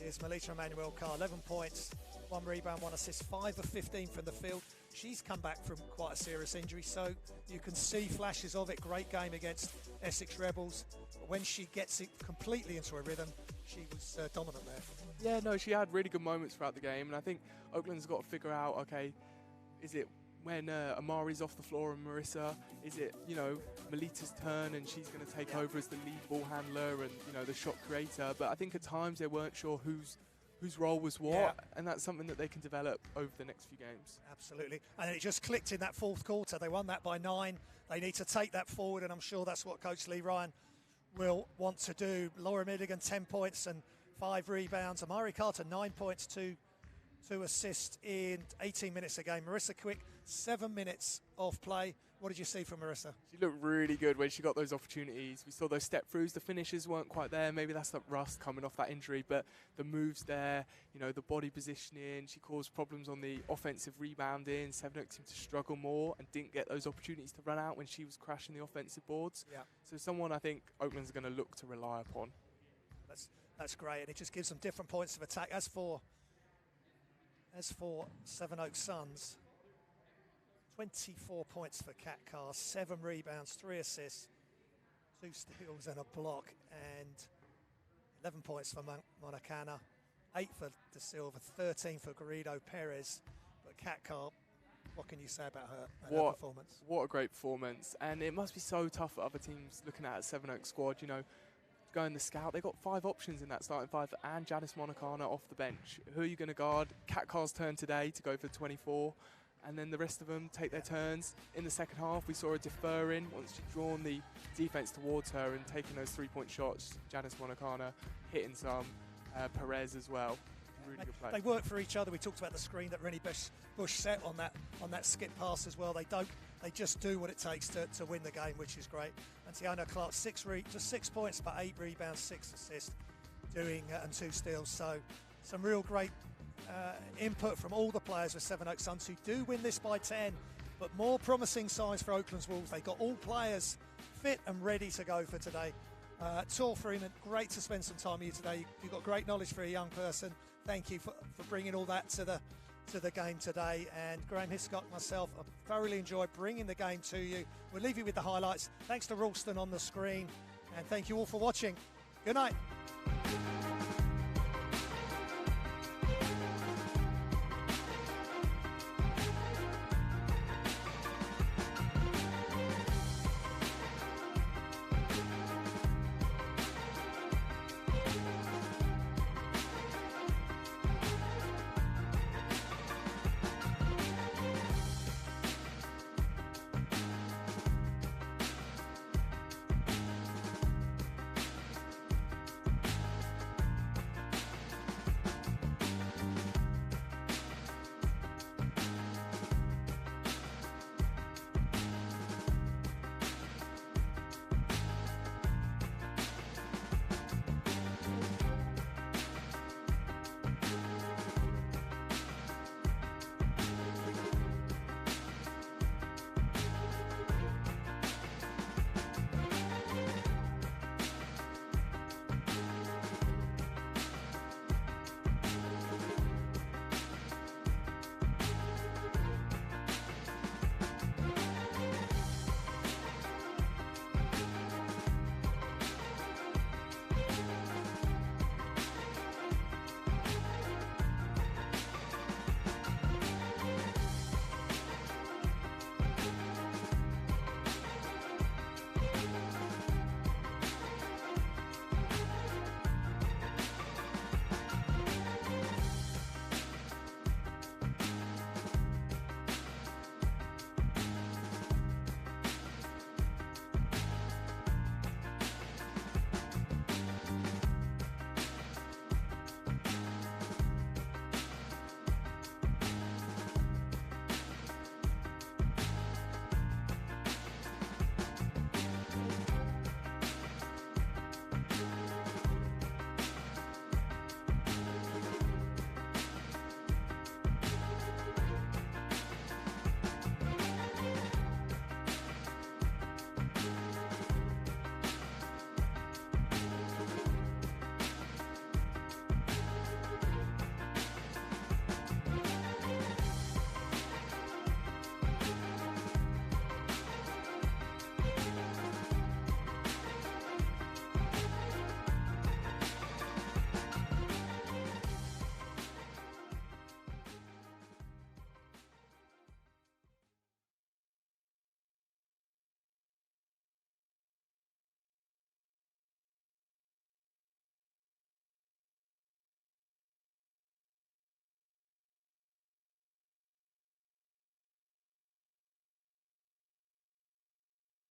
Here's Melita Emmanuel Carr, 11 points, 1 rebound, 1 assist, 5 of 15 from the field. She's come back from quite a serious injury, so you can see flashes of it. Great game against Essex Rebels. But when she gets it completely into a rhythm, she was dominant there. Yeah, no, she had really good moments throughout the game, and I think Oakland's got to figure out, okay, is it when Amari's off the floor and Marissa, is it, you know, Melita's turn and she's going to take over as the lead ball handler and, you know, the shot creator? But I think at times they weren't sure whose role was what, and that's something that they can develop over the next few games. Absolutely. And it just clicked in that fourth quarter. They won that by 9. They need to take that forward, and I'm sure that's what Coach Lee Ryan will want to do. Laura Milligan, 10 points and 5 rebounds. Amari Carter, 9 points, 2 assists in 18 minutes a game. Marissa Quick, 7 minutes of play. What did you see from Marissa? She looked really good when she got those opportunities. We saw those step-throughs. The finishes weren't quite there. Maybe that's the rust coming off that injury, but the moves there, you know, the body positioning. She caused problems on the offensive rebounding. Sevenoaks seemed to struggle more and didn't get those opportunities to run out when she was crashing the offensive boards. Yeah. So someone I think Oakland's going to look to rely upon. That's great, and it just gives them different points of attack. As for Sevenoaks Suns, 24 points for Kat Carr, 7 rebounds, 3 assists, 2 steals and a block, and 11 points for Monacana, 8 for De Silva, 13 for Garrido Perez. But Kat Carr, what can you say about her and her performance? What a great performance, and it must be so tough for other teams looking at Sevenoaks squad, you know, going the scout. They got 5 options in that starting 5 and Janice Monacana off the bench. Who are you going to guard? Kat Carr's turn today to go for 24, and then the rest of them take their turns. In the second half, we saw her deferring once she'd drawn the defense towards her and taking those 3-point shots. Janice Monacana hitting some, Perez as well. Really good play. They work for each other. We talked about the screen that Rennie Bush set on that skip pass as well. They just do what it takes to win the game, which is great. And Tiana Clark, just 6 points, but 8 rebounds, 6 assists, and 2 steals. So some real great input from all the players with Sevenoaks Suns, who do win this by 10. But more promising signs for Oaklands Wolves. They got all players fit and ready to go for today. Tor Freeman, great to spend some time with you today. You've got great knowledge for a young person. Thank you for bringing all that to the game today. And Graham Hiscock, myself, I thoroughly enjoyed bringing the game to you. We'll leave you with the highlights. Thanks to Ralston on the screen, and thank you all for watching. Good night.